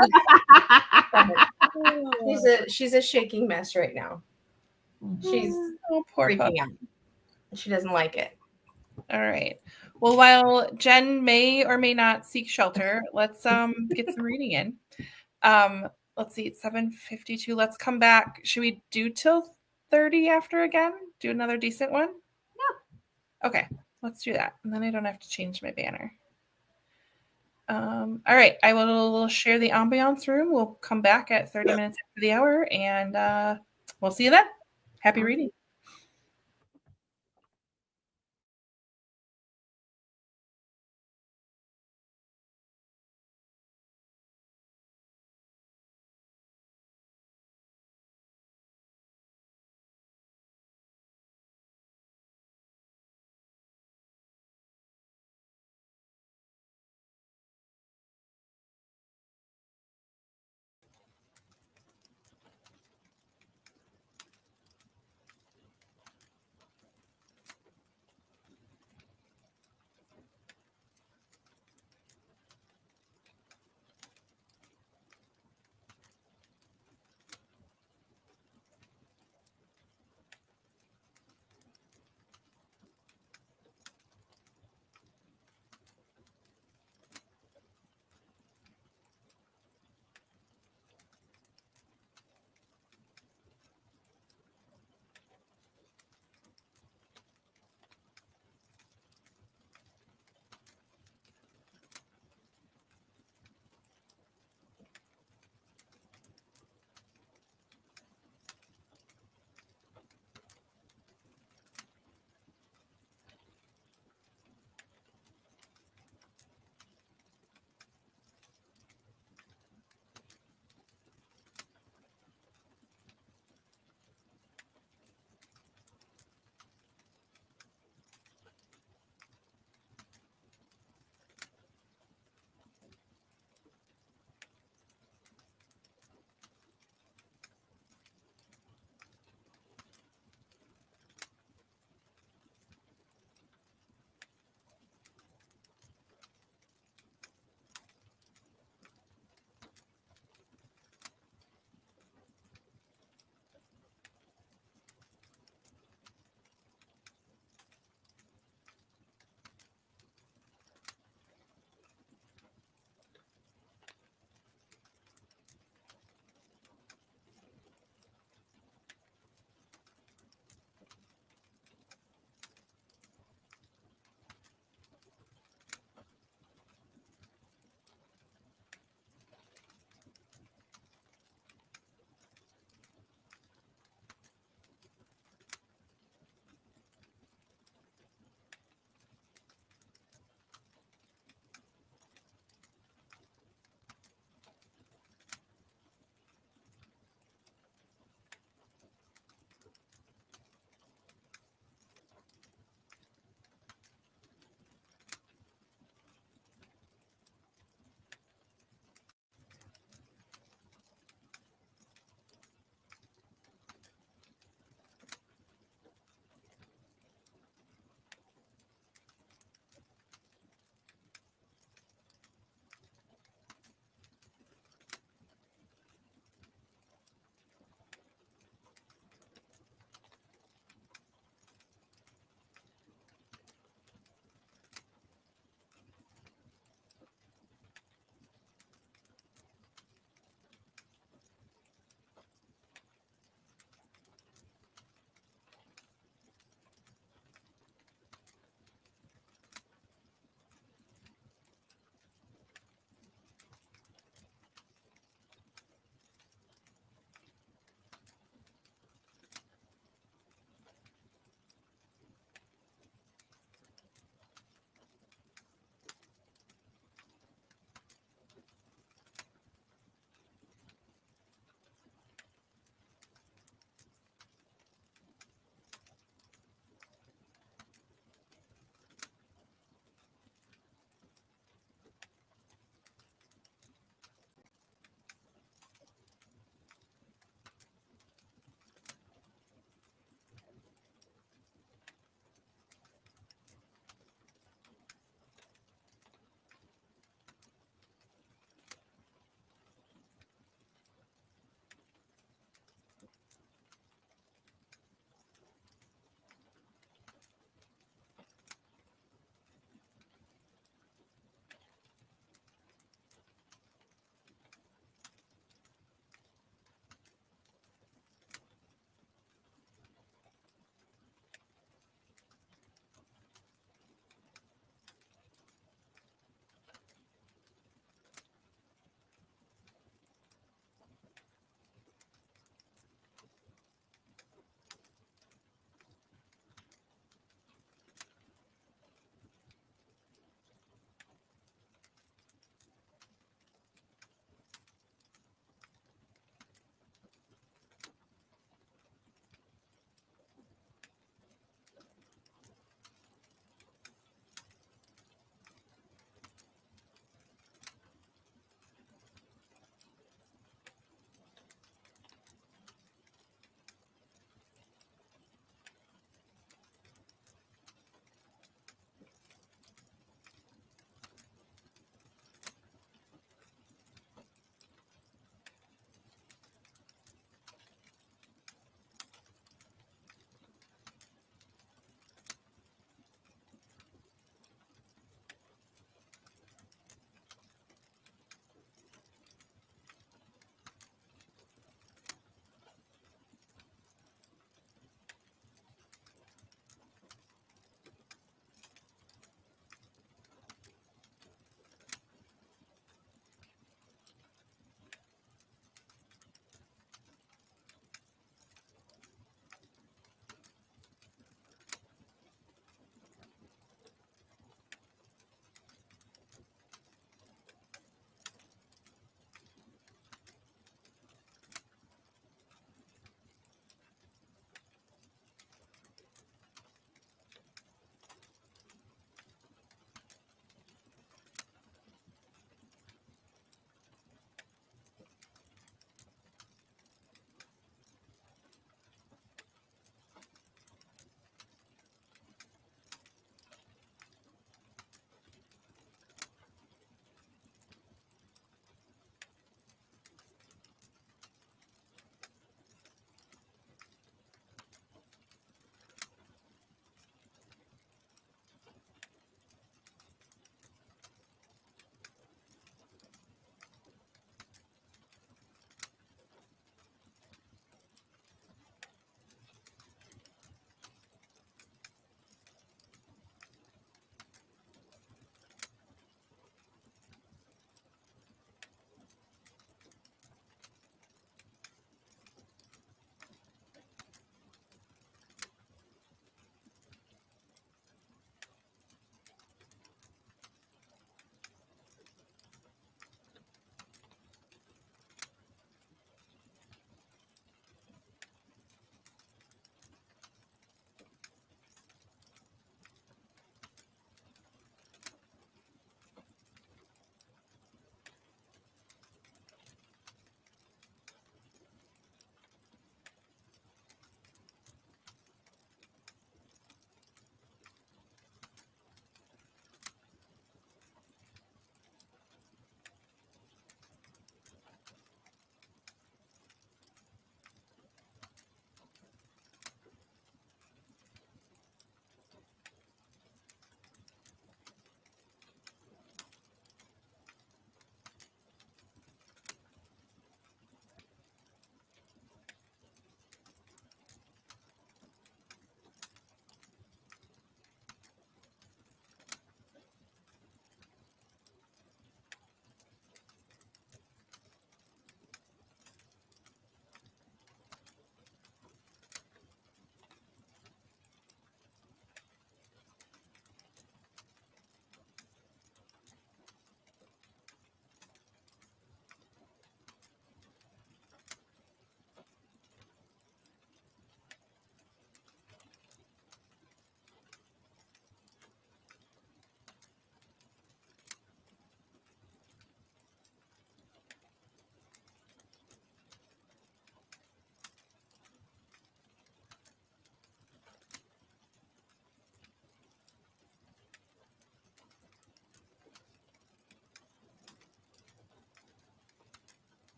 She's a shaking mess right now. She's
Oh, poor pup.
freaking out. She doesn't like it.
All right. Well, while Jen may or may not seek shelter, let's get some reading in. Let's see, it's 7:52. Let's come back. Should we do till 30 after again? Do another decent one? Yeah. Okay, let's do that. And then I don't have to change my banner. All right, I will share the ambiance room. We'll come back at 30 minutes after the hour, and we'll see you then. Happy reading.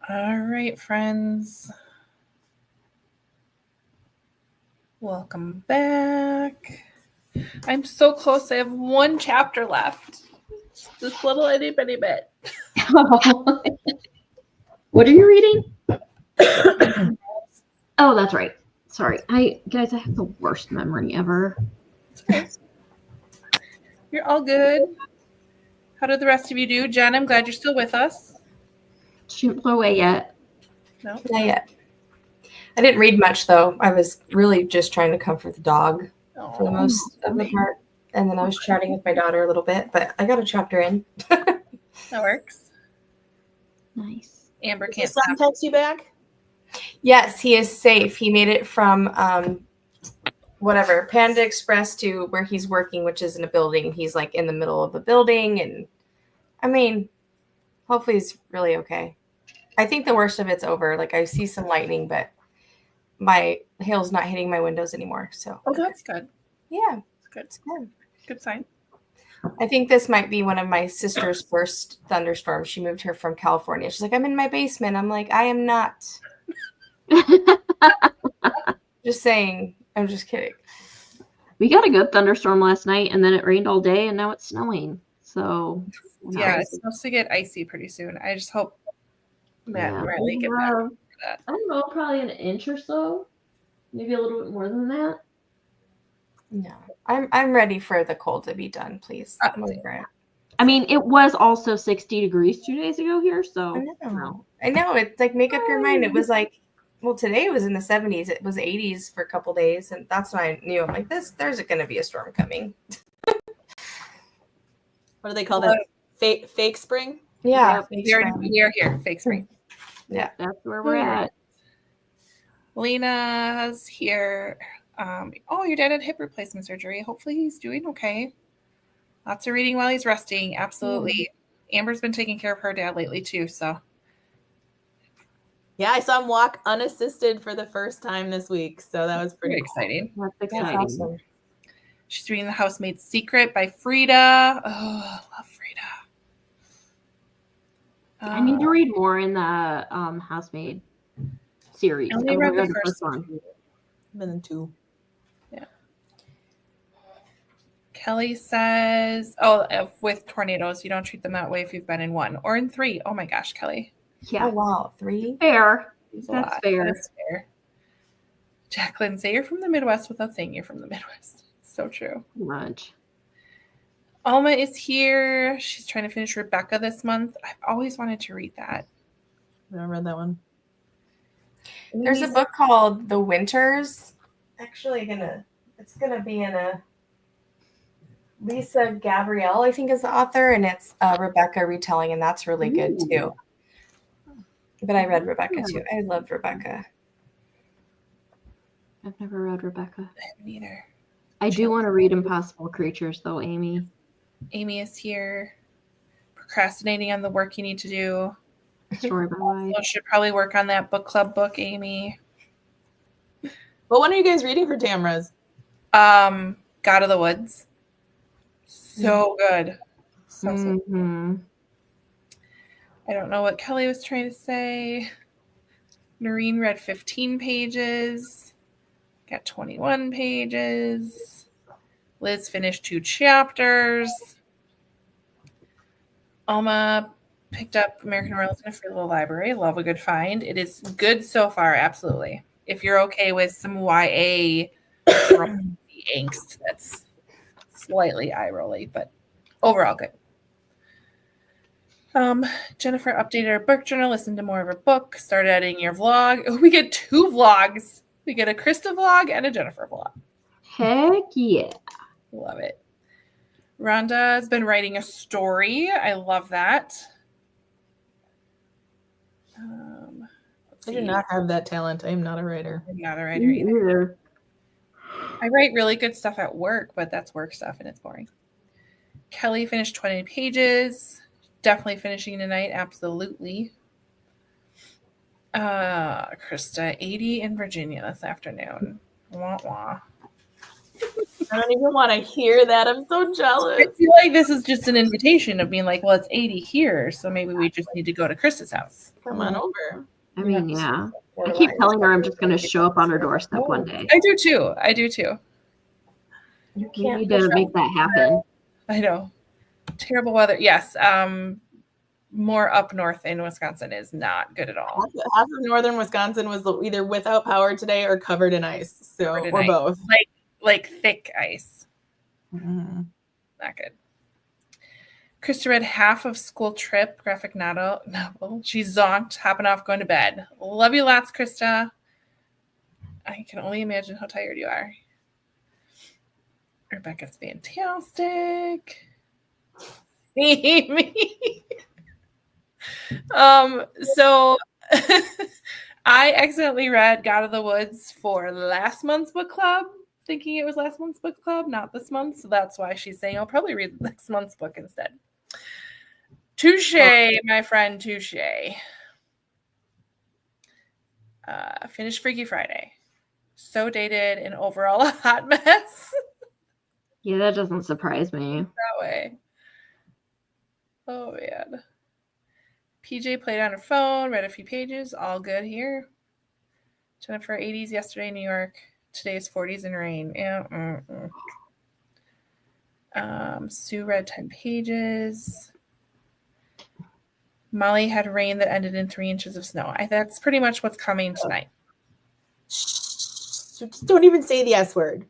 All right, friends. Welcome back. I'm so close. I have one chapter left. Just this little itty bitty bit.
What are you reading? Oh, that's right. Sorry. I have the worst memory ever.
You're all good. How did the rest of you do? Jen, I'm glad you're still with us.
She didn't blow away yet.
No.
Not yet. I didn't read much though. I was really just trying to comfort the dog for the most of the part. And then I was chatting with my daughter a little bit, but I got a chapter in.
That works.
Nice.
Amber
Did
can't
your son
stop.
text you back?
Yes, he is safe. He made it from whatever Panda Express to where he's working, which is in a building. He's like in the middle of the building, and I mean, hopefully he's really okay. I think the worst of it's over. Like I see some lightning, but my hail's not hitting my windows anymore. So
Oh, that's good.
yeah,
Good.
it's good.
Good sign.
I think this might be one of my sister's first thunderstorms. She moved here from California. She's like, I'm in my basement. I'm like, I am not. Just saying. I'm just kidding.
We got a good thunderstorm last night, and then it rained all day, and now it's snowing. So
Yeah, it's supposed to get icy pretty soon. I just hope Matt and Riley get back for that.
I don't know, probably an inch or so, maybe a little bit more than that.
No, I'm ready for the cold to be done, please. I'm over it.
I mean, it was also 60 degrees 2 days ago here, so
I know. It's like make up your mind. It was like, well, today it was in the 70s. It was 80s for a couple days, and that's when I knew I'm like, there's going to be a storm coming.
What do they call that? Fake spring?
Yeah,
We are here. Fake spring.
Yeah,
that's where we're at.
Lena's here. Your dad had hip replacement surgery. Hopefully he's doing okay. Lots of reading while he's resting. Absolutely. Amber's been taking care of her dad lately too. So
Yeah, I saw him walk unassisted for the first time this week. So that was pretty
exciting.
That's
that's
exciting.
awesome.
She's reading The Housemaid's Secret by Frida. Oh, love Frida.
I need to read more in the Housemaid series.
I only read the first
one.
Been in 2.
Kelly says, with tornadoes, you don't treat them that way if you've been in 1 or in 3. Oh my gosh, Kelly.
Yeah.
Oh, wow. 3?
Fair.
That's
That's fair.
That's fair. Jacqueline, say you're from the Midwest without saying you're from the Midwest. So true.
Too much.
Alma is here. She's trying to finish Rebecca this month. I've always wanted to read that.
I read that one.
There's a book called The Winters. Actually, it's gonna be in a Lisa Gabrielle, I think is the author, and it's Rebecca retelling, and that's really good too. But I read Rebecca too. I loved Rebecca.
I've never read Rebecca.
I haven't either.
I do want to read Impossible Creatures, though, Amy.
Amy is here, procrastinating on the work you need to do.
Story by Life.
So should probably work on that book club book, Amy.
What one are you guys reading for Tamras?
God of the Woods. So good. So
Mhm.
I don't know what Kelly was trying to say. Noreen read 15 pages. Got 21 pages. Liz finished 2 chapters. Alma picked up American Royals in a Free Little Library. Love a good find. It is good so far, absolutely. If you're okay with some YA angst, that's slightly eye-rolly, but overall good. Jennifer updated her book journal, listened to more of her book, started editing your vlog. Oh, we get 2 vlogs. We get a Krista vlog and a Jennifer vlog.
Heck yeah.
Love it. Rhonda has been writing a story. I love that.
I do not have that talent. I am not a writer.
I'm not a writer either. I write really good stuff at work, but that's work stuff and it's boring. Kelly finished 20 pages. Definitely finishing tonight. Absolutely. Krista, 80 in Virginia this afternoon. Wah, wah.
I don't even want to hear that. I'm so
I
jealous.
feel like this is just an invitation of being like, well, it's 80 here, so maybe we just need to go to Krista's house.
Come on over.
I mean, yeah. I keep telling her I'm just going to show up on her doorstep one day.
I do too. I do too.
You
We
can't
need to make that happen.
I know. Terrible weather. Yes. More up north in Wisconsin is not good at all.
Half of northern Wisconsin was either without power today or covered in ice. So
Covered in
or
ice.
both.
Like thick ice.
Mhm.
Not good. Krista read half of School Trip graphic novel. She zonked, hopping off, going to bed. Love you lots, Krista. I can only imagine how tired you are. Rebecca's fantastic. Amy. So I accidentally read God of the Woods for last month's book club, thinking it was last month's book club, not this month. So that's why she's saying I'll probably read next month's book instead. Touche, my friend, touche. Finished Freaky Friday. So dated and overall a hot mess.
Yeah, that doesn't surprise me.
That way. Oh, man. PJ played on her phone, read a few pages. All good here. Jennifer, 80s yesterday in New York. Today's 40s and rain. Yeah. Sue read 10 pages. Molly had rain that ended in 3 inches of snow. That's pretty much what's coming tonight.
Shh. Just don't even say the S word.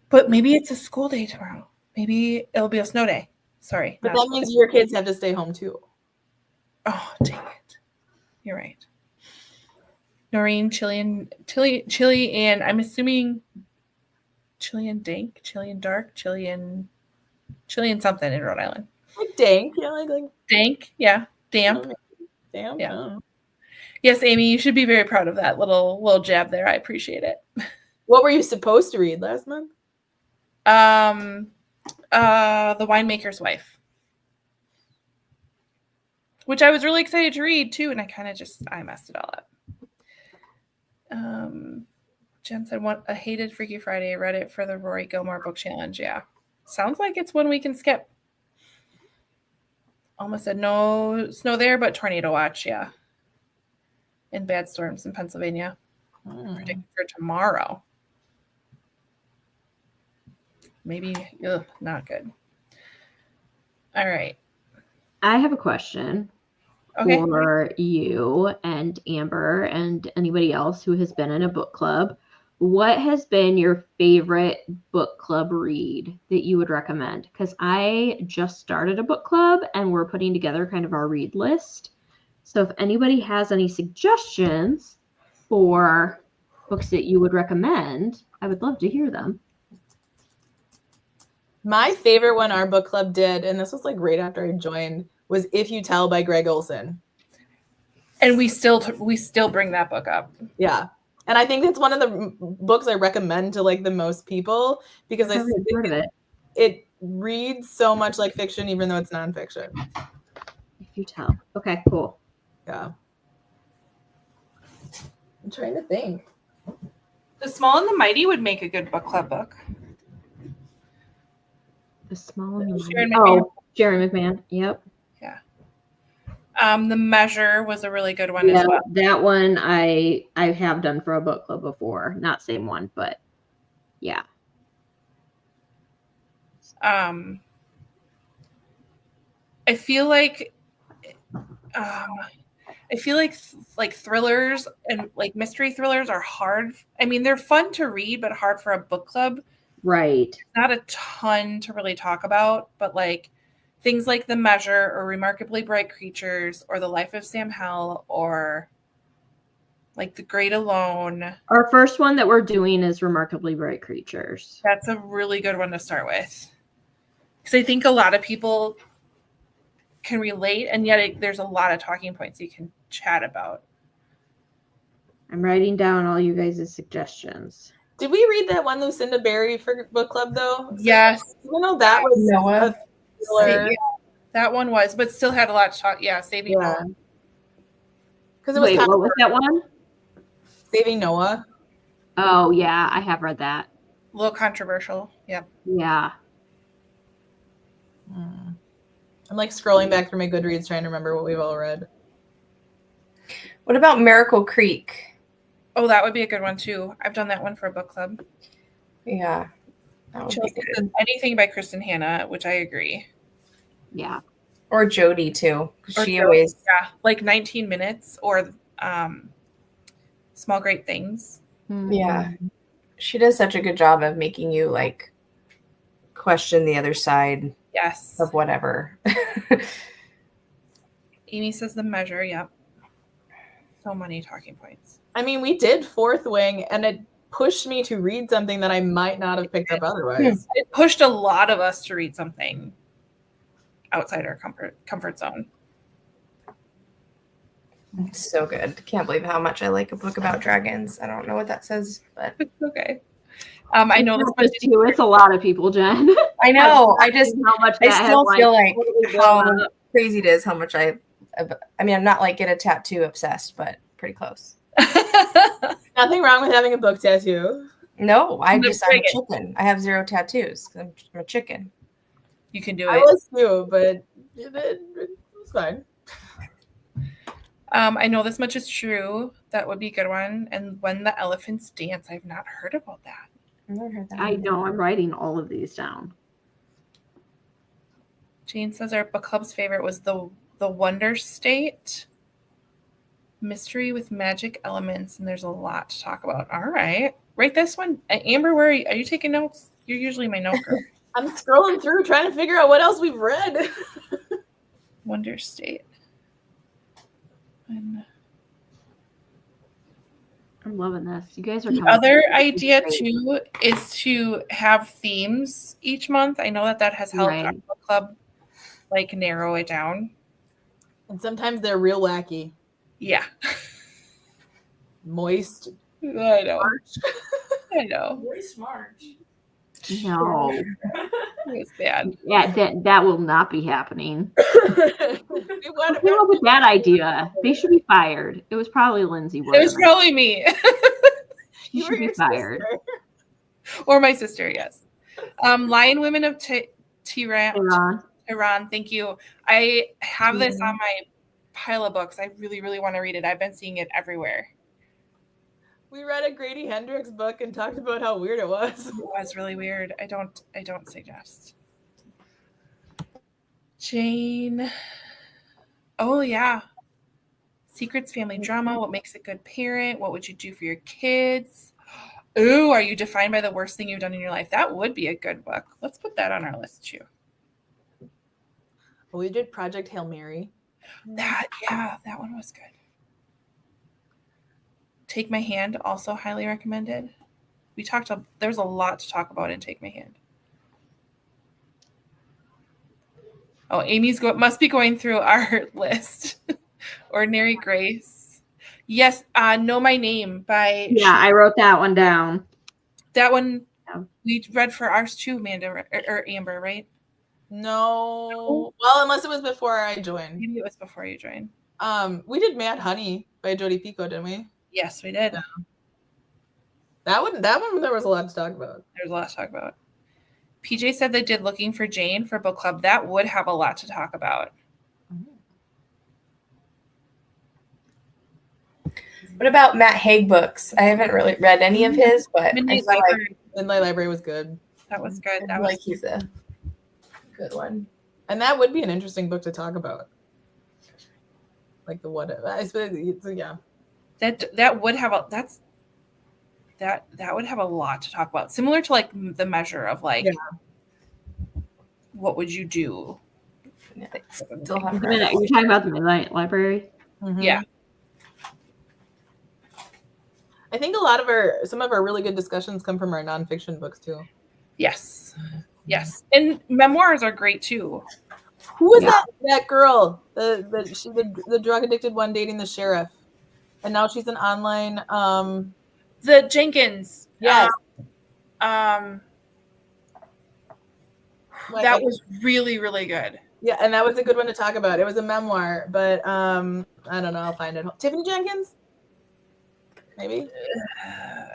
But maybe it's a school day tomorrow. Maybe it'll be a snow day. Sorry.
But
not
that
school
means
day.
your kids have to stay home too.
Oh, dang it. You're right. Noreen, Chili, and I'm assuming Chilean Dank, Chilean Dark, Chilean something in Rhode Island.
Like dank. Yeah, like
Dank, yeah. Damp.
damn.
Yeah.
Oh.
Yes, Amy, you should be very proud of that little jab there. I appreciate it.
What were you supposed to read last month?
The Winemaker's Wife, which I was really excited to read too, and I messed it all up. Jen said, "I hated Freaky Friday. I read it for the Rory Gilmore book challenge." Yeah, sounds like it's one we can skip. Almost said no snow there, but tornado watch. Yeah, and bad storms in Pennsylvania. Predicted for tomorrow. Maybe not good. All right.
I have a question
Okay.
for you and Amber and anybody else who has been in a book club. What has been your favorite book club read that you would recommend? Because I just started a book club and we're putting together kind of our read list. So if anybody has any suggestions for books that you would recommend, I would love to hear them.
My favorite one our book club did, and this was like right after I joined, was If You Tell by Greg Olson.
And we still bring that book up.
Yeah. And I think it's one of the books I recommend to like the most people because
I've never heard of it.
it reads so much like fiction, even though it's nonfiction.
If You Tell. Okay, cool.
Yeah. I'm trying to think.
The Small and the Mighty would make a good book club book.
The Small and the
Sharon
Mighty.
McMahon.
Oh, Sharon McMahon. Yep.
The Measure was a really good one as well.
That one I have done for a book club before. Not same one, but yeah.
I feel like thrillers and like mystery thrillers are hard. I mean, they're fun to read, but hard for a book club.
Right.
Not a ton to really talk about, but like things like The Measure or Remarkably Bright Creatures or The Life of Sam Hell or like The Great Alone.
Our first one that we're doing is Remarkably Bright Creatures.
That's a really good one to start with. Because I think a lot of people can relate, and yet there's a lot of talking points you can chat about.
I'm writing down all you guys' suggestions.
Did we read that one Lucinda Berry for book club though?
Yes.
You know that was
Noah.
a thriller.
That one was, but still had a lot to talk. Yeah, Saving
Yeah.
Noah.
Because it was
Wait,
kind
what
of
was that one?
Saving Noah.
Oh, yeah, I have read that.
A little controversial. Yep.
Yeah.
I'm like scrolling back through my Goodreads trying to remember what we've all read.
What about Miracle Creek?
Oh, that would be a good one too. I've done that one for a book club.
Yeah. That would be
Chelsea
good.
said anything by Kristen Hanna, which I agree.
Yeah.
Or Jody too. 'Cause
Or
she
Jody,
always
yeah, like 19 Minutes or Small Great Things.
Yeah. She does such a good job of making you like question the other side
Yes.
of whatever.
Amy says The Measure. Yep. So many talking points.
I mean, we did Fourth Wing, and it pushed me to read something that I might not have picked up otherwise.
It pushed a lot of us to read something outside our comfort zone.
It's so good. Can't believe how much I like a book about dragons. I don't know what that says, but
It's okay. I know this
It's just you. It's a lot of people, Jen.
I know. I just
how much
I
that
still
headline
feel like
totally blew
how
up.
crazy it is how much I mean, I'm not like get a tattoo obsessed, but pretty close.
Nothing wrong with having a book tattoo.
No, I'm
That's
a
big.
chicken. I have 0 tattoos. I'm a chicken.
You can do
I
it.
was too, but it was fine.
I know this much is true. That would be a good one. And When the Elephants Dance. I've not heard about that.
I've never heard that.
I know. I'm writing all of these down.
Jane says our book club's favorite was the Wonder State. Mystery with magic elements, and there's a lot to talk about. All right. Write this one. Amber, where are you taking notes? You're usually my note girl.
I'm scrolling through trying to figure out what else we've read.
Wonder State. And
I'm loving this. You guys are
the
coming
other
together.
idea
Great.
too is to have themes each month. I know that has helped our
Right.
book club like narrow it down.
And sometimes they're real wacky.
Yeah.
Moist.
I know. I know.
Very smart.
No.
It was bad.
Yeah, that will not be happening.
We want
Who came up with that idea? They should be fired. It was probably Lindsay.
It was
wasn't
probably me.
She
You
should
were
be
your
fired.
sister.
Or my sister, yes. Lion Women of Tehran.
Iran.
Iran, thank you. I have this on my pile of books. I really, really want to read it. I've been seeing it everywhere.
We read a Grady Hendrix book and talked about how weird it was.
It was really weird. I don't suggest. Jane. Oh yeah. Secrets, family drama. What makes a good parent? What would you do for your kids? Ooh, are you defined by the worst thing you've done in your life? That would be a good book. Let's put that on our list too.
We did Project Hail Mary.
That one was good. Take My Hand, also highly recommended. There's a lot to talk about in Take My Hand. Oh, Amy's must be going through our list. Ordinary Grace. Yes, Know My Name by
Yeah, I wrote that one down.
that one
Yeah.
we read for ours too, Amanda or Amber, right?
No. Well, unless it was before I joined.
Maybe it was before you joined.
We did Mad Honey by Jodi Picoult, didn't we?
Yes, we did.
That one there was a lot to talk about.
There's a lot to talk about. PJ said they did Looking for Jane for book club. That would have a lot to talk about.
What about Matt Haig books? I haven't really read any of his, but
Midnight
I feel like,
Library.
Midnight Library was good.
That was good.
I
That
feel
was
like he's a good one.
And that would be an interesting book to talk about. Like the what I suppose yeah.
that would have that would have a lot to talk about. Similar to like The Measure of like what would you do?
Yeah, I still have
You're talking about the Midnight Library?
Mhm.
Yeah.
I think some of our really good discussions come from our nonfiction books too.
Yes. Yes. And memoirs are great too.
Who was that girl? The drug addicted one dating the sheriff, and now she's an online.
The Jenkins.
Yes.
That was really, really good.
Yeah, and that was a good one to talk about. It was a memoir, but I don't know. I'll find it. Tiffany Jenkins. maybe.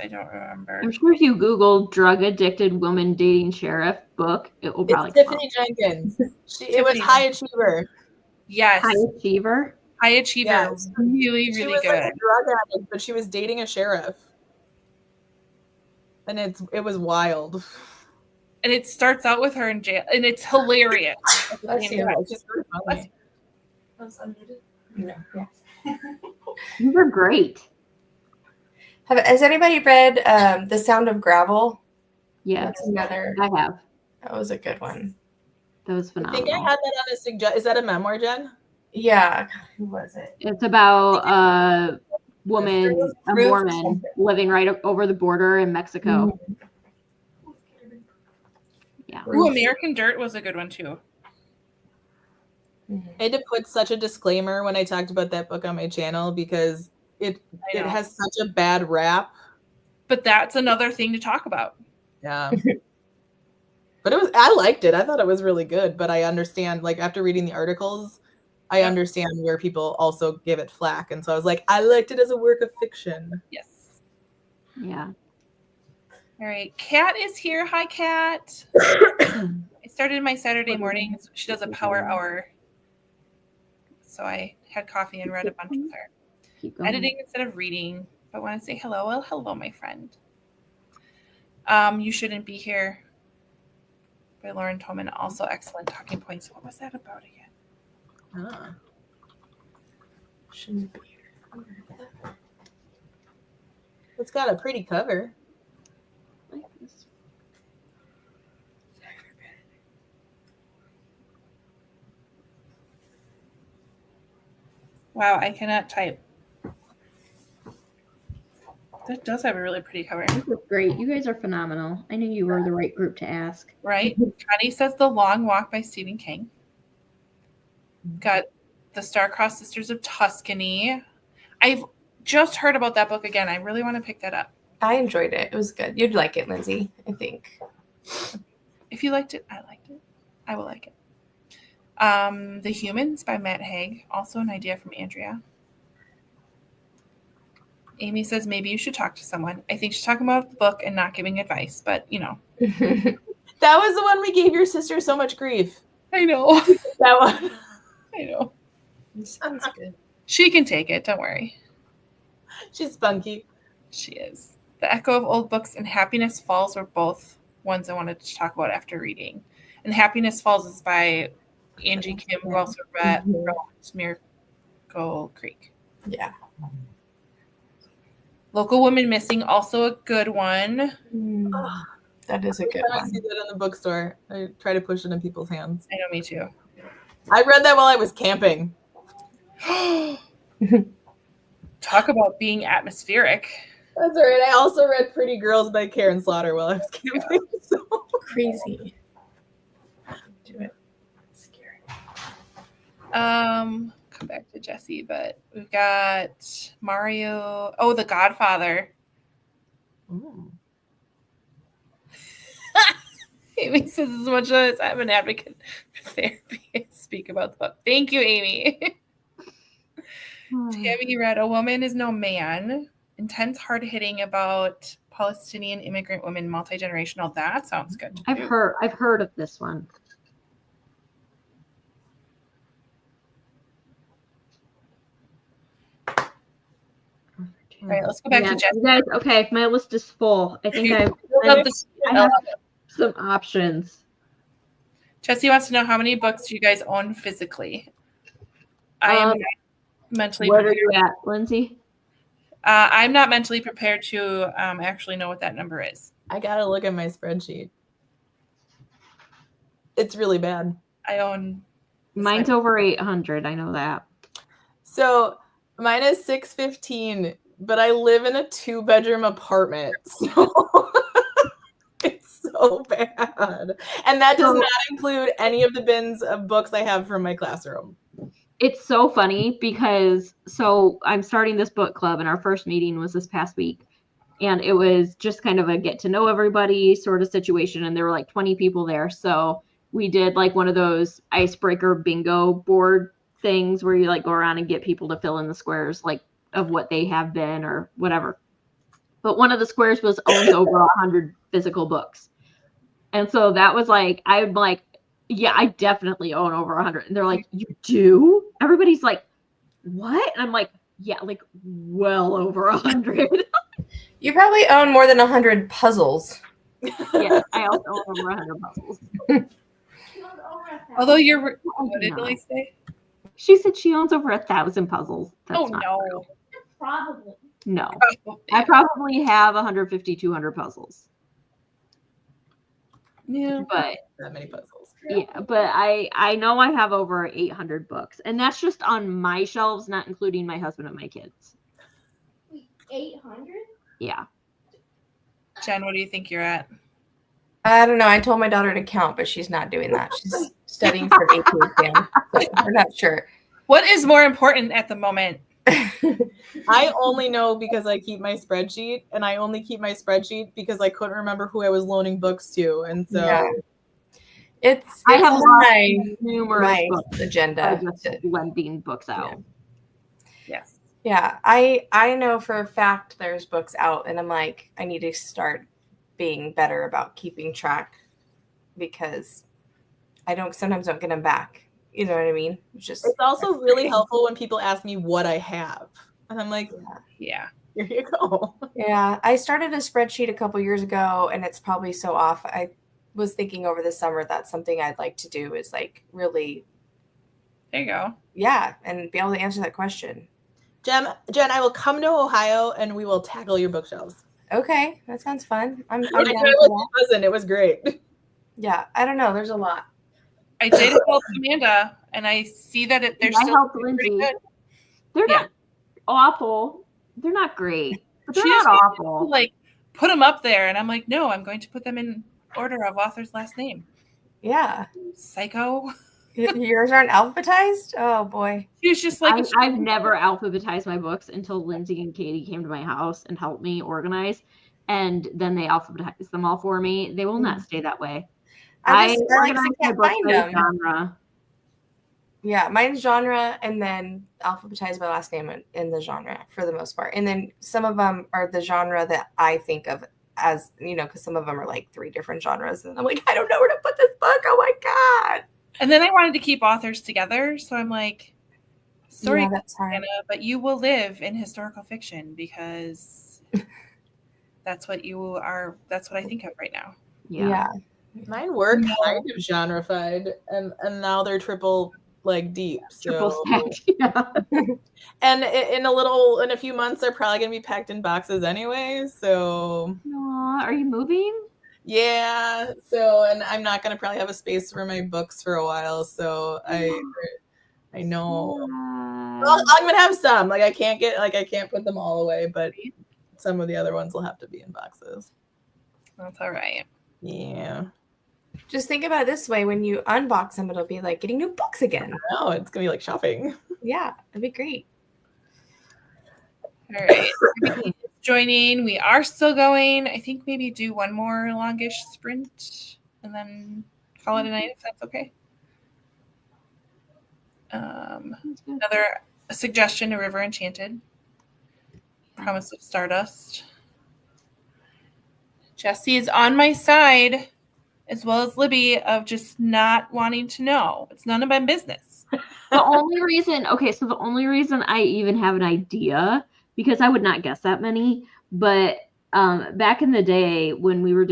I don't remember.
I'm sure if you Google drug addicted woman dating sheriff book, it will probably
It's
come up.
Tiffany Jenkins. It was
Tiffany
High Achiever.
Yes,
High achiever.
High Achiever,
Yes.
really,
She
really
was
good.
like a drug addict, but she was dating a sheriff. And it was wild.
And it starts out with her in jail, and it's hilarious.
Bless you.
Yeah, she's really funny.
No, yeah.
These are great.
Has anybody read The Sound of Gravel?
Yes,
That's another.
I have.
That was a good one.
That was
I
phenomenal.
think I had that on a suggest. Is that a memoir, Jen?
Yeah. Who was it?
It's about a woman, a
Ruth
Mormon,
something.
living right over the border in Mexico. Yeah.
Ooh, American Dirt was a good one too.
I had to put such a disclaimer when I talked about that book on my channel because it
know.
has such a bad rap.
But that's another thing to talk about.
Yeah. But I liked it. I thought it was really good, but I understand, like, after reading the articles, I
Yep.
understand where people also give it flack. And so I was like, I liked it as a work of fiction.
Yes.
Yeah.
All right. Kat is here. Hi, Kat. I started my Saturday mornings. She does a power hour. So I had coffee and read a bunch with her.
Keep going.
Editing instead of reading. But want to say hello. Well, hello, my friend. You Shouldn't Be Here by Lauren Tolman. Also excellent talking points. What was that about again?
Ah.
Shouldn't be here.
It's got a pretty cover.
Like this.
Wow, I cannot type. That does have a really pretty cover.
This is great. You guys are phenomenal. I knew you were the right group to ask.
Right? Connie says The Long Walk by Stephen King. Got The Star-Crossed Sisters of Tuscany. I've just heard about that book again. I really want to pick that up.
I enjoyed it. It was good. You'd like it, Lindsay, I think.
If you liked it, I liked it. I will like it. The Humans by Matt Haig. Also an idea from Andrea. Amy says maybe you should talk to someone. I think she's talking about the book and not giving advice, but you know.
That was the one we gave your sister so much grief.
I know.
That one.
I know.
Sounds good.
She can take it. Don't worry.
She's spunky.
She is. The Echo of Old Books and Happiness Falls were both ones I wanted to talk about after reading. And Happiness Falls is by Angie Kim, who also wrote Miracle Creek.
Yeah.
Local Women Missing, also a good one.
That is a good
I
one.
see that in the bookstore. I try to push it in people's hands.
I know, me too.
I read that while I was camping.
Talk about being atmospheric.
That's all right. I also read Pretty Girls by Karen Slaughter while I was camping. So.
Crazy. Do it. Scary.
Come back to Jesse, but we've got Mario. Oh, The Godfather.
Ooh.
Amy says as much as I'm an advocate for therapy, I speak about the book. Thank you, Amy. Tammy read A Woman Is No Man. Intense, hard-hitting about Palestinian immigrant women, multi-generational. That sounds good.
I've heard of this one.
All right, let's go back to Jesse.
You guys, okay, my list is full. I think I
Love this.
have some options.
Jesse wants to know how many books do you guys own physically? I am not mentally
What are
prepared.
you at, Lindsay?
I'm not mentally prepared to actually know what that number is.
I gotta look at my spreadsheet. It's really bad.
I own.
Mine's over 800. I know that.
So mine is 615, but I live in a 2-bedroom apartment. So it's so bad. And that does not include any of the bins of books I have from my classroom.
It's so funny because I'm starting this book club and our first meeting was this past week, and it was just kind of a get to know everybody sort of situation, and there were like 20 people there. So we did like one of those icebreaker bingo board things where you like go around and get people to fill in the squares like of what they have been or whatever. but one of the squares was owns over 100 physical books. And so that was like, I'm like, yeah, I definitely own over 100. And they're like, you do? Everybody's like, what? And I'm like, yeah, like well over 100.
You probably own more than 100 puzzles.
Yeah, I also own over 100 puzzles.
Although what did Lily say?
She said she owns over 1,000 puzzles. That's
Oh
not
no.
true.
Probably.
No.
Oh,
I
yeah.
probably have 150, 200 puzzles.
Yeah.
But
That many puzzles.
yeah, but I know I have over 800 books. And that's just on my shelves, not including my husband and my kids.
800?
Yeah.
Jen, what do you think you're at?
I don't know. I told my daughter to count, but she's not doing that. She's studying for an AP exam. So we're not sure.
What is more important at the moment?
I only know because I keep my spreadsheet, and I only keep my spreadsheet because I couldn't remember who I was loaning books to, and so
Yeah. It's
I have
on
lost
my
numerous
my
books by
agenda.
just lending books out.
Yes.
Yeah, I know for a fact there's books out, and I'm like, I need to start being better about keeping track because I sometimes don't get them back. You know what I mean? It's
also really helpful when people ask me what I have, and I'm like,
Yeah.
here you go.
Yeah, I started a spreadsheet a couple years ago, and it's probably so off. I was thinking over the summer that's something I'd like to do is like really,
There you go.
yeah, and be able to answer that question.
Jen, I will come to Ohio and we will tackle your bookshelves.
Okay, that sounds fun. I'm
I
down
tried
for
with
that.
my cousin. It was great.
Yeah, I don't know. There's a lot.
I did help Amanda, and I see that they're
I
still
helped
pretty
Lindsay.
good.
They're
Yeah.
not awful. They're not great, but they're
She just
not
needs to,
awful.
like put them up there, and I'm like, no, I'm going to put them in order of author's last name.
Yeah.
Psycho.
Yours aren't alphabetized? Oh boy.
She was just like,
I've never alphabetized my books until Lindsay and Katie came to my house and helped me organize, and then they alphabetized them all for me. They will not stay that way.
I
I
like
organize my
can't
books
find
by
them.
genre.
Yeah, mine's genre and then alphabetized by last name in the genre for the most part. And then some of them are the genre that I think of as, because some of them are like 3 different genres. And I'm like, I don't know where to put this book. Oh my God.
and then I wanted to keep authors together, so I'm like, sorry,
Yeah, that's hard.
Anna, but you will live in historical fiction because that's what you are. That's what I think of right now.
Yeah.
Mine were
No.
kind of genrefied, and now they're triple deep.
Triple
So,
stacked. Yeah.
and in a few months, they're probably gonna be packed in boxes anyway. So
Aw, are you moving?
yeah. So, and I'm not gonna probably have a space for my books for a while. So I know. Well, I'm gonna have some. I can't put them all away, but some of the other ones will have to be in boxes.
That's all right.
Yeah.
Just think about it this way. When you unbox them, it'll be like getting new books again.
No, it's gonna be like shopping.
Yeah, it'd be great.
All right. Everybody is joining. We are still going. I think maybe do one more longish sprint and then call it a night if that's okay. Another suggestion: A River Enchanted. Promise of Stardust. Jesse is on my side, as well as Libby, of just not wanting to know. It's none of my business.
The only reason I even have an idea, because I would not guess that many, but back in the day when we were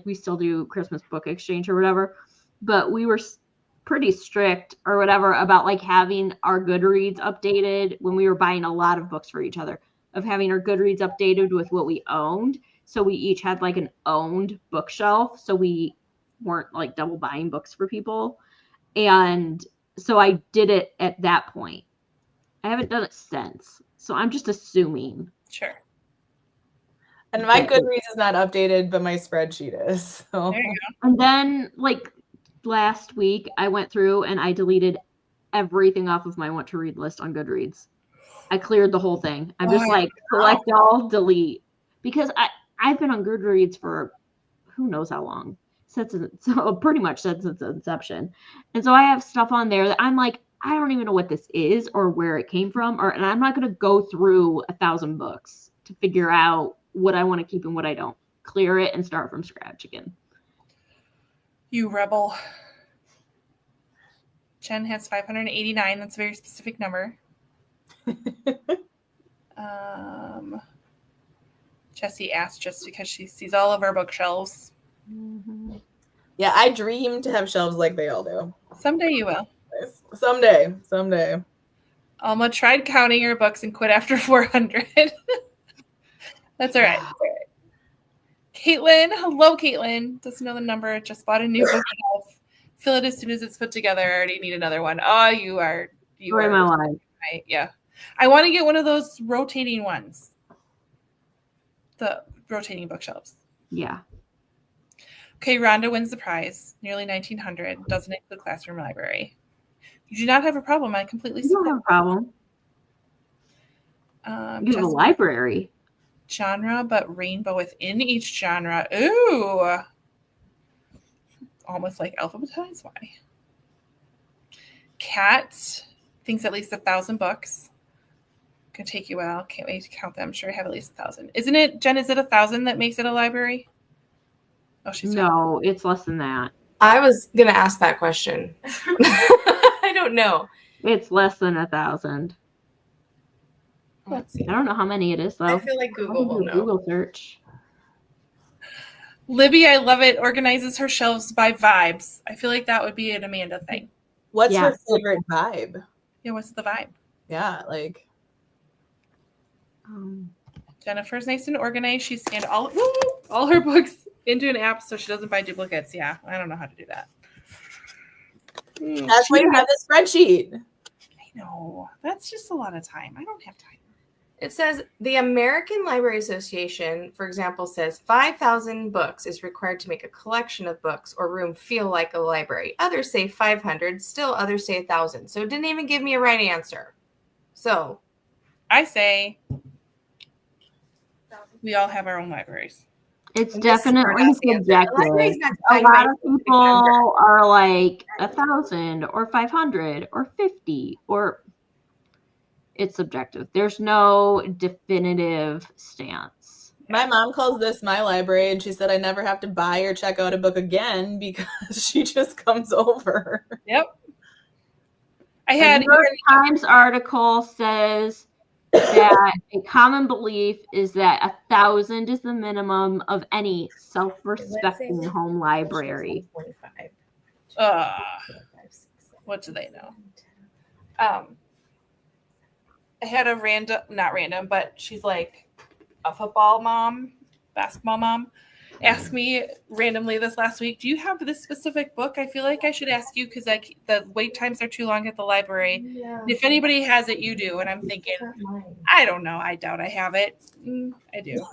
we still do Christmas book exchange or whatever, but we were pretty strict or whatever about like having our Goodreads updated when we were buying a lot of books for each other, of having our Goodreads updated with what we owned. So we each had like an owned bookshelf. So we weren't like double buying books for people. And so I did it at that point. I haven't done it since. So I'm just assuming.
Sure.
And my Goodreads is not updated, but my spreadsheet is. So.
There you
And then like last week I went through and I deleted everything off of my want to read list on Goodreads. I cleared the whole thing. I'm just like select all, delete. Because I've been on Goodreads for who knows how long. Pretty much since its inception. And so I have stuff on there that I'm like, I don't even know what this is or where it came from. And I'm not going to go through 1,000 books to figure out what I want to keep and what I don't. Clear it and start from scratch again.
You rebel. Jen has 589. That's a very specific number. Jessie asked just because she sees all of our bookshelves.
Yeah, I dream to have shelves like they all do.
Someday you will.
Someday.
Alma tried counting her books and quit after 400. That's all right. Caitlin, hello, Caitlin. Doesn't know the number. Just bought a new bookshelf. Fill it as soon as it's put together. I already need another one. Oh, you are
my life.
right. Yeah. I want to get one of those rotating ones. The rotating bookshelves.
Yeah.
Okay, Rhonda wins the prize. Nearly 1,900. Doesn't include classroom library. You do not have a problem. I completely
You don't have a problem. You have a library.
Genre, but rainbow within each genre. Ooh. Almost like alphabetized. Why? Kat thinks at least 1,000 books. Gonna take you a while. Can't wait to count them. I'm sure I have at least 1,000. Isn't it, Jen? Is it 1,000 that makes it a library? Oh, she's
no, it's less than that.
I was gonna ask that question. I don't know.
It's less than 1,000.
Let's see.
I don't know how many it is though.
I feel like Google will
do a
know.
Google search.
Libby, I love it, organizes her shelves by vibes. I feel like that would be an Amanda thing.
What's
Yeah.
her favorite vibe?
Yeah, what's the vibe?
Yeah, like
Jennifer's nice and organized. She scanned all her books into an app so she doesn't buy duplicates. Yeah, I don't know how to do that.
that's why you have the spreadsheet.
I know. That's just a lot of time. I don't have time.
It says the American Library Association, for example, says 5,000 books is required to make a collection of books or room feel like a library. Others say 500. Still others say 1,000. So it didn't even give me a right answer. So
I say we all have our own libraries.
It's
I'm just smart
definitely
ass answer. The library's
subjective.
not
A
defined
lot
by
of people are like 1,000 or 500 or 50 or it's subjective. There's no definitive stance.
My mom calls this my library, and she said I never have to buy or check out a book again because she just comes over.
Yep. I
The
had
New York Times article says that a common belief is that 1,000 is the minimum of any self-respecting home library.
25.
what do they know? I had a not random, but she's like a football mom, basketball mom, ask me randomly this last week, do you have this specific book? I feel like I should ask you because the wait times are too long at the library.
Yeah.
If anybody has it, you do. And I'm thinking, I don't know. I doubt I have it. I do.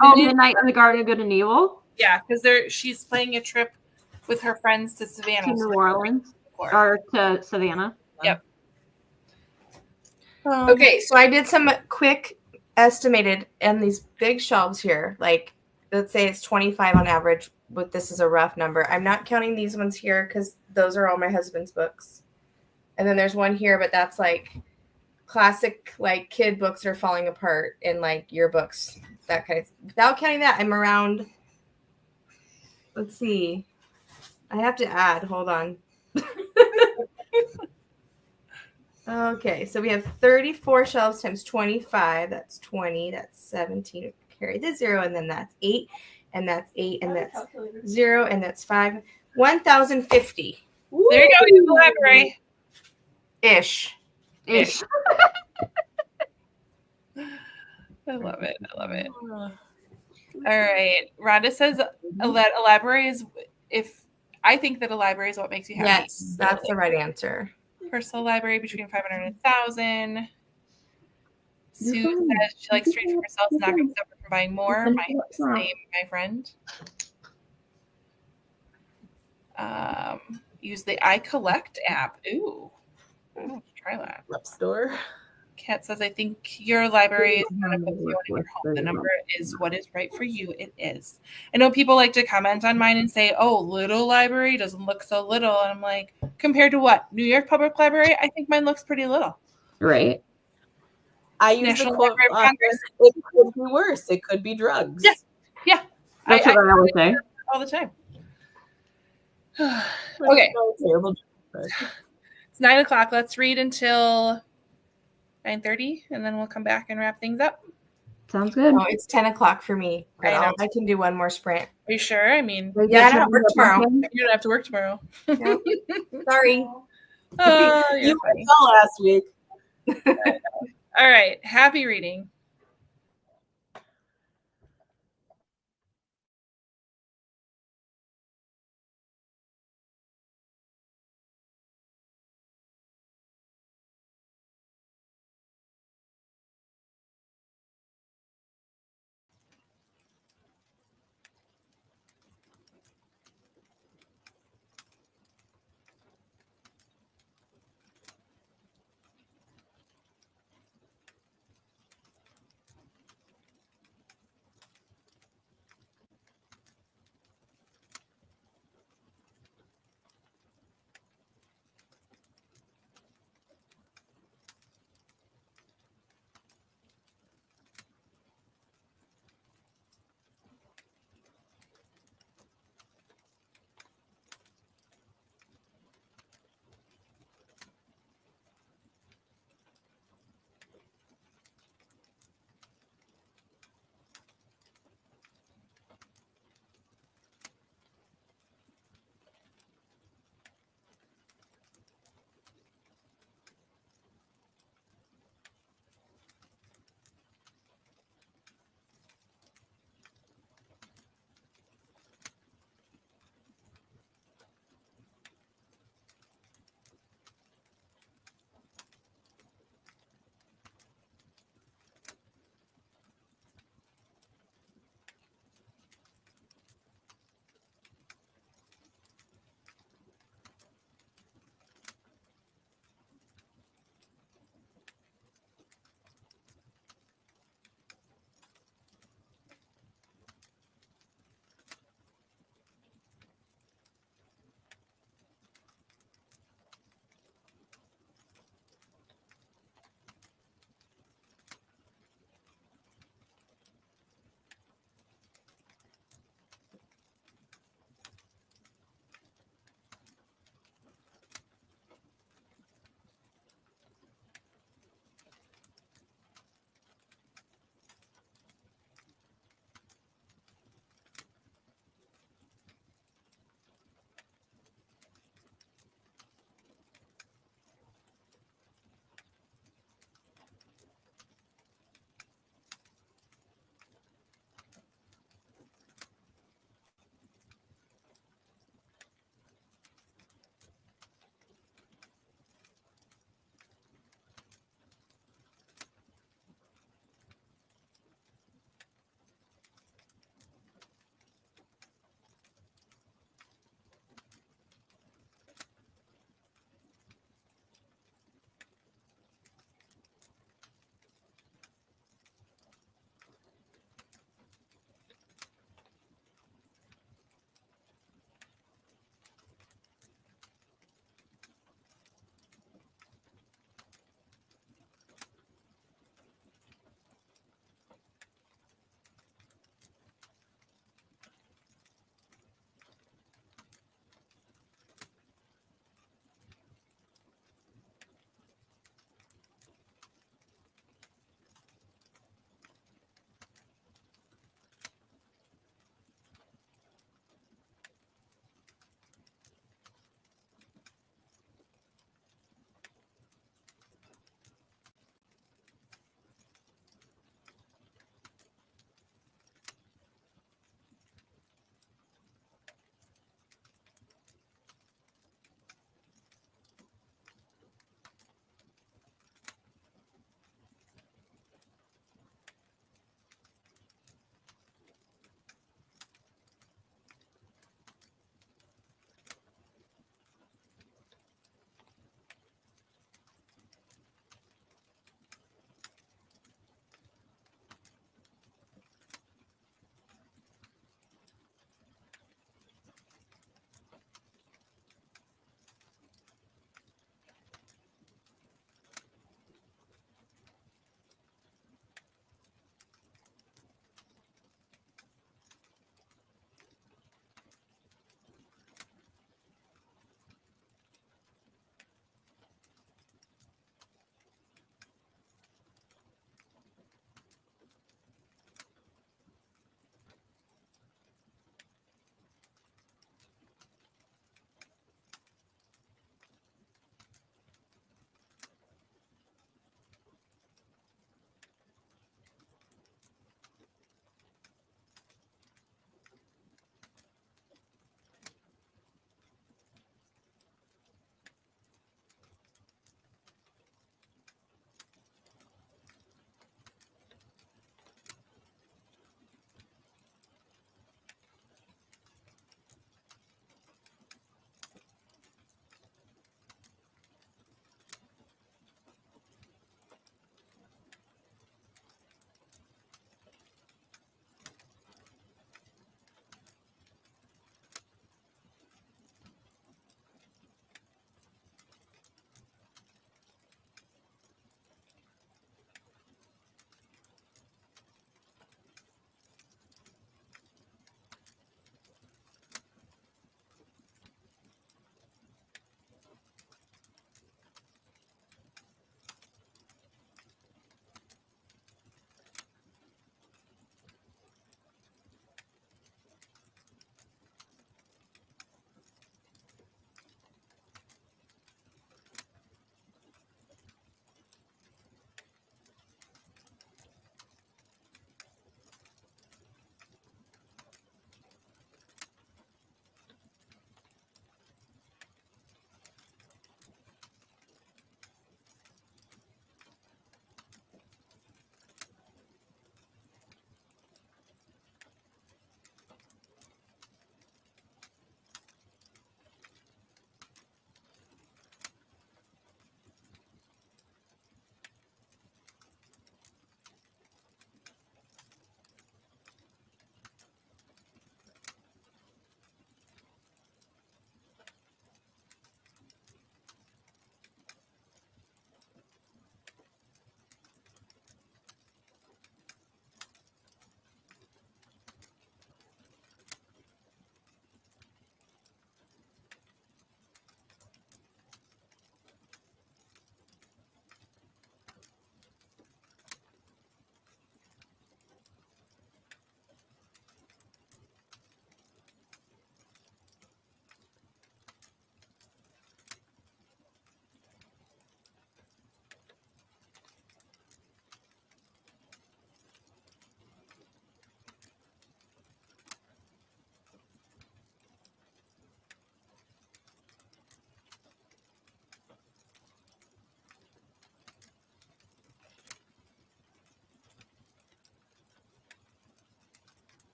Oh, Midnight in the Garden of Good and Evil?
Yeah, because she's planning a trip with her friends to Savannah.
To New Orleans? Or to Savannah?
Yep.
Okay, so I did some quick estimated and these big shelves here. Like, let's say it's 25 on average, but this is a rough number. I'm not counting these ones here because those are all my husband's books. And then there's one here, but that's like classic, like kid books are falling apart and like yearbooks, that kind of. Without counting that, I'm around. Let's see. I have to add. Hold on. Okay, so we have 34 shelves times 25. That's 20. That's 17. Carry the 0, and then that's 8, and that's 8, and that's 0, and that's 5. 1,050.
There you go. You have the library.
Ish.
Ish.
I love it. I love it. All right. Rhonda says that a library is I think that a library is what makes you happy.
Yes, that's the right answer.
Personal library between 500 and 1,000. Sue says she likes treats for herself, is not going to suffer from buying more. My friend. Use the iCollect app. Ooh. Oh, try that.
Love store.
Kat says, I think your library is kind of you in your home. The number is what is right for you. It is. I know people like to comment on mine and say, oh, little library doesn't look so little. And I'm like, compared to what? New York Public Library? I think mine looks pretty little.
Right.
I use
National
the quote,
Library of Congress.
it could be worse. It could be drugs.
Yeah.
That's what I always say.
all the time.
Which
Okay.
is not a terrible joke, but-
It's 9:00. Let's read until 9:30, and then we'll come back and wrap things up.
Sounds good.
Oh, it's 10 o'clock for me.
I know.
I can do one more sprint.
Are you sure? I mean,
Yeah, I don't work tomorrow.
you don't have to work tomorrow.
Sorry.
Oh, you're
You
funny.
saw last week.
All right. Happy reading.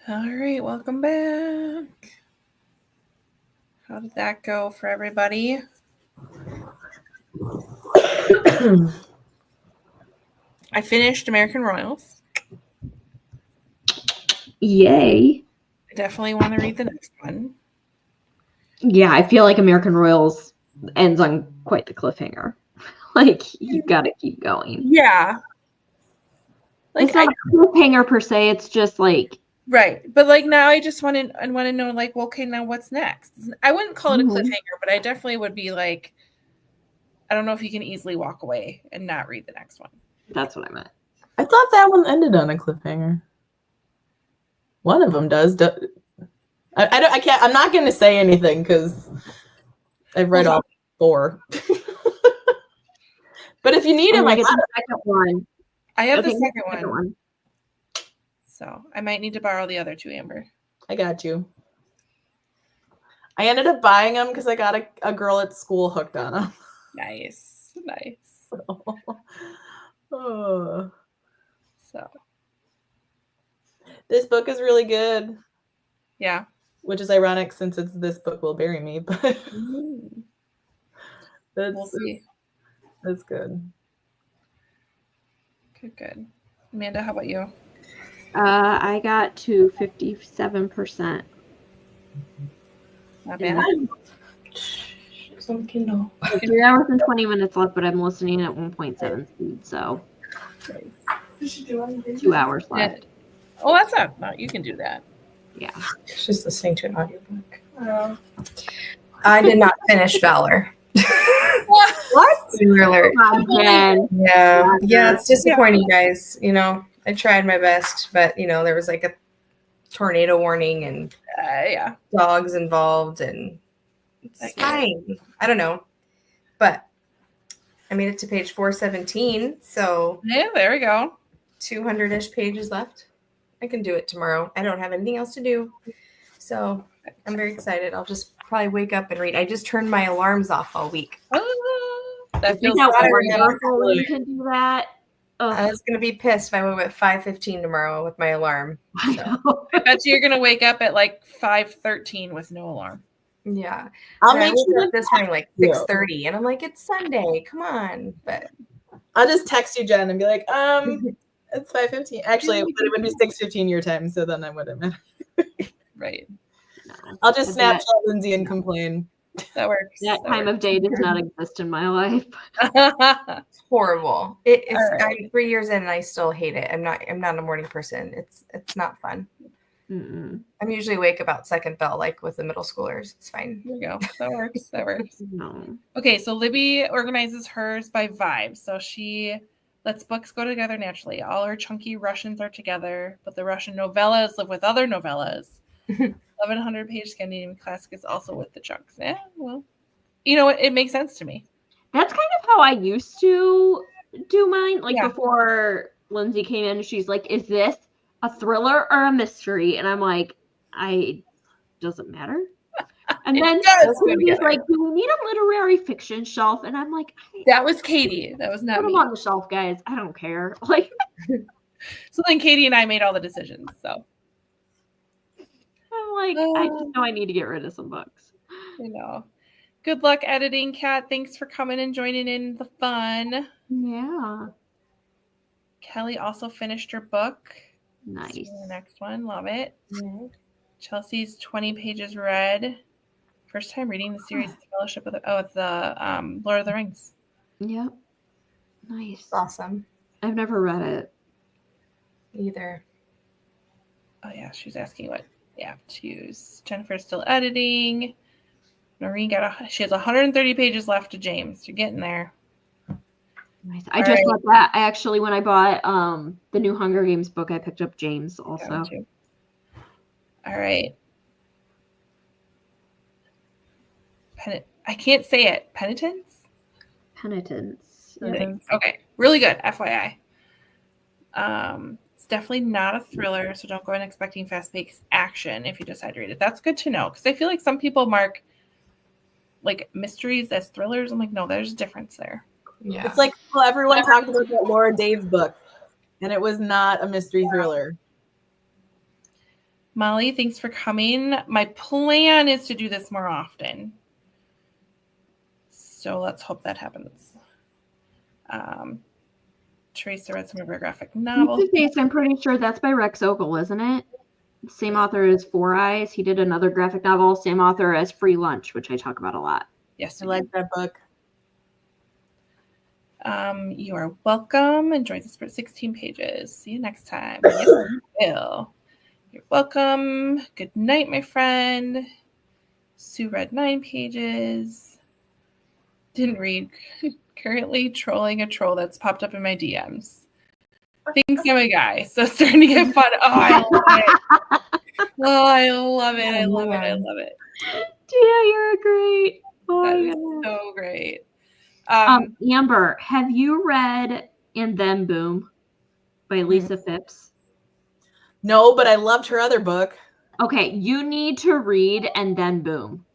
All right, welcome back. How did that go for everybody? I finished American Royals.
Yay.
I definitely want to read the next one.
Yeah, I feel like American Royals ends on quite the cliffhanger. Like, you gotta keep going.
Yeah. Like,
It's not a cliffhanger per se, it's just like,
right. But like now I just want to know like, well, okay, now what's next? I wouldn't call it a
Mhm.
cliffhanger, but I definitely would be like, I don't know if you can easily walk away and not read the next one.
that's what I meant.
I thought that one ended on a cliffhanger. One of them does. I can't. I'm not going to say anything because I've read all 4. But if you need
I
them, I
think it's
got
the second one.
I have
I
the
think it's
second one, so I might need to borrow the other 2, Amber.
I got you. I ended up buying them because I got a girl at school hooked on them.
Nice.
Oh.
So
This book is really good,
yeah.
which is ironic since it's This Book Will Bury Me, but
We'll see.
that's good.
Good. Amanda, how about you?
I got to 57%.
Not
Yeah.
bad.
Some Kindle.
3 hours and 20 minutes left, but I'm listening at 1.7 speed, so 2 hours left.
Oh, that's not. You can do that.
Yeah.
It's just listening to an audiobook. I did not finish Valor.
What?
Spoiler alert.
Again.
Yeah, it's disappointing, guys. You know, I tried my best, but you know, there was like a tornado warning and
Yeah.
dogs involved, and it's fine. I don't know, but I made it to page 417, so
Yeah, there we go.
200-ish pages left. I can do it tomorrow. I don't have anything else to do, so I'm very excited. I'll just probably wake up and read. I just turned my alarms off all week.
That feels
That
better.
wonderful you can do that.
I was gonna be pissed if I woke up at 5:15 tomorrow with my alarm.
I
So,
know.
I bet you're gonna wake up at like 5:13 with no alarm.
yeah,
I'll
And I
make
woke
sure
up this morning like
Yeah.
6:30, and I'm like, it's Sunday. Come on, but
I'll just text you, Jen, and be like, it's 5:15. Actually, it would be 6:15 your time, so then I wouldn't matter.
Right.
I'll just
That-
Snapchat Lindsay and complain.
That works.
That time of day does not exist in my life.
horrible. It's
All right.
I'm 3 years in and I still hate it. I'm not a morning person. It's not fun.
Mm-mm.
I'm usually awake about second bell, like with the middle schoolers. It's fine.
There you go. That works.
No.
Okay, so Libby organizes hers by vibe. So she lets books go together naturally. All her chunky Russians are together, but the Russian novellas live with other novellas. 1,100-page Scandinavian classic is also with the chunks. Yeah, well, you know what? It makes sense to me.
That's kind of how I used to do mine. Like
Yeah.
before Lindsay came in, she's like, "Is this a thriller or a mystery?" And I'm like, doesn't matter. And
It
then
does go
Lindsay's
together.
like, "Do we need a literary fiction shelf?" And I'm like,
That was Katie. That was not
"Put them
me.
on the shelf, guys. I don't care." Like,
So then Katie and I made all the decisions. So
I'm like, I just know I need to get rid of some books.
you know. Good luck editing, Kat. Thanks for coming and joining in the fun.
Yeah.
Kelly also finished her book.
Nice.
See the next one. Love it. Chelsea's 20 pages read. First time reading the series Fellowship of the Lord of the Rings.
Yep. Nice.
It's awesome.
I've never read it.
Either.
Oh yeah, she's asking what you have to use. Jennifer's still editing. Noreen she has 130 pages left to James. You're getting there.
Nice. I just bought that. I actually, when I bought the new Hunger Games book, I picked up James also.
Got you. All right. I can't say it. Penitence?
Penitence.
Okay. Really good, FYI. It's definitely not a thriller, so don't go in expecting fast-paced action if you decide to read it. That's good to know, because I feel like some people mark like mysteries as thrillers. I'm like, no, there's a difference there.
Yeah.
It's like, well, everyone talked about that Laura Dave book, and it was not a mystery thriller.
Molly, thanks for coming. My plan is to do this more often. So let's hope that happens. Teresa read some of her graphic novels.
I'm pretty sure that's by Rex Ogle, isn't it? Same author as Four Eyes. He did another graphic novel. Same author as Free Lunch, which I talk about a lot.
Yes,
I like that book.
You are welcome. Enjoy this for 16 pages. See you next time. Yes, you will. You're welcome. Good night, my friend. Sue read 9 pages. Didn't read. Currently trolling a troll that's popped up in my DMs. Thinks I'm a guy, so starting to get fun. Oh, I love it. Oh, I love it. I love it. I love it.
Tia, you're great. Oh,
That
my
is
God.
so great.
Amber, have you read And Then Boom by Lisa Phipps?
No, but I loved her other book.
Okay, you need to read And Then Boom.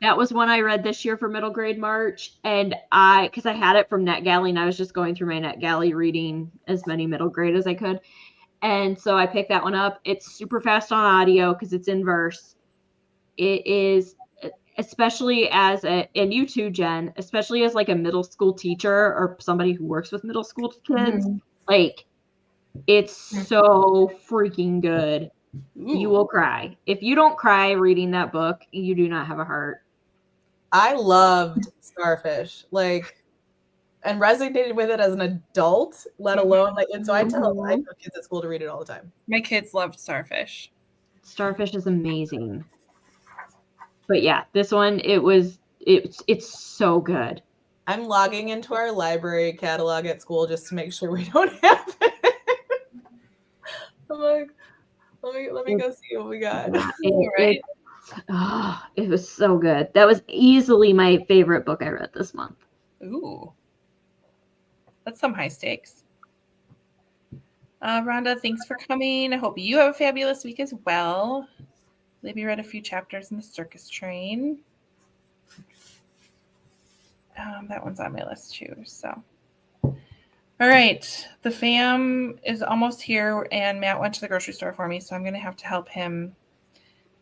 That was one I read this year for middle grade March, and because I had it from NetGalley, and I was just going through my NetGalley reading as many middle grade as I could, and so I picked that one up. It's super fast on audio because it's in verse. It is, especially as and you too, Jen, especially as like a middle school teacher or somebody who works with middle school kids, like it's so freaking good. You will cry. If you don't cry reading that book, you do not have a heart.
I loved Starfish, and resonated with it as an adult, let alone and so I tell kids at school to read it all the time.
My kids loved Starfish.
Starfish is amazing. But yeah, this one it's so good.
I'm logging into our library catalog at school just to make sure we don't have it. I'm like, let me go see what we got.
Right?
It was so good. That was easily my favorite book I read this month.
Ooh. That's some high stakes. Rhonda, thanks for coming. I hope you have a fabulous week as well. Libby read a few chapters in the Circus Train. That one's on my list too. So, all right. The fam is almost here, and Matt went to the grocery store for me, so I'm going to have to help him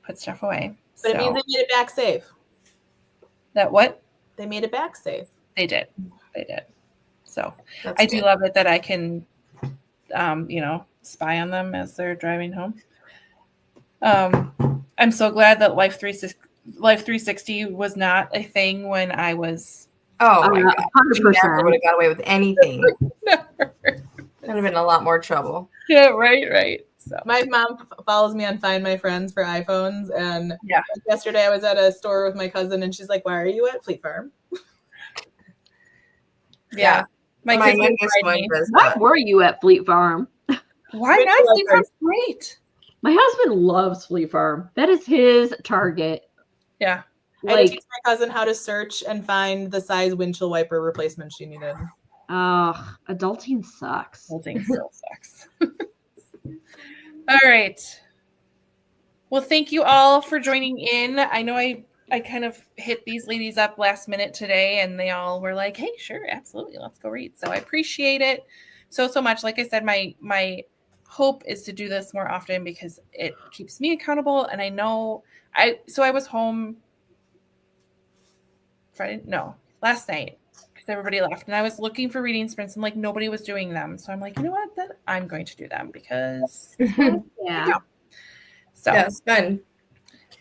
put stuff away.
But it means they made it back safe.
That what?
They made it back safe.
They did. They did. So
That's
I
good.
do love it that I can, spy on them as they're driving home. I'm so glad that Life 360 was not a thing when I was.
Oh my God.
100%.
Never would have got away with anything.
Never.
Would have been a lot more trouble.
Yeah, right. So
My mom follows me on Find My Friends for iPhones, and
Yeah.
yesterday I was at a store with my cousin, and she's like, "Why are you at Fleet Farm?"
yeah. My
My
kids would
youngest
ride
one
me.
does
Why
that.
were you at Fleet Farm?
Why
Which
not?
one
Fleet Farm's
first?
great.
My husband loves Fleet Farm. That is his target.
Yeah.
I had to
Like,
teach my cousin how to search and find the size windshield wiper replacement she needed.
adulting sucks.
Holding still sucks. All right. Well, thank you all for joining in. I know I kind of hit these ladies up last minute today, and they all were like, hey, sure, absolutely, let's go read. So I appreciate it so much. Like I said, my hope is to do this more often because it keeps me accountable. And I know I was home last night because everybody left, and I was looking for reading sprints, and nobody was doing them. So I'm like, you know what? Then I'm going to do them because
Yeah.
so
Yeah, it's fun.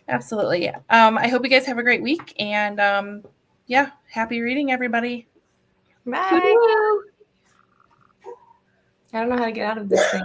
absolutely. I hope you guys have a great week, and happy reading, everybody.
Bye.
Toodaloo.
I don't know how to get out of this thing.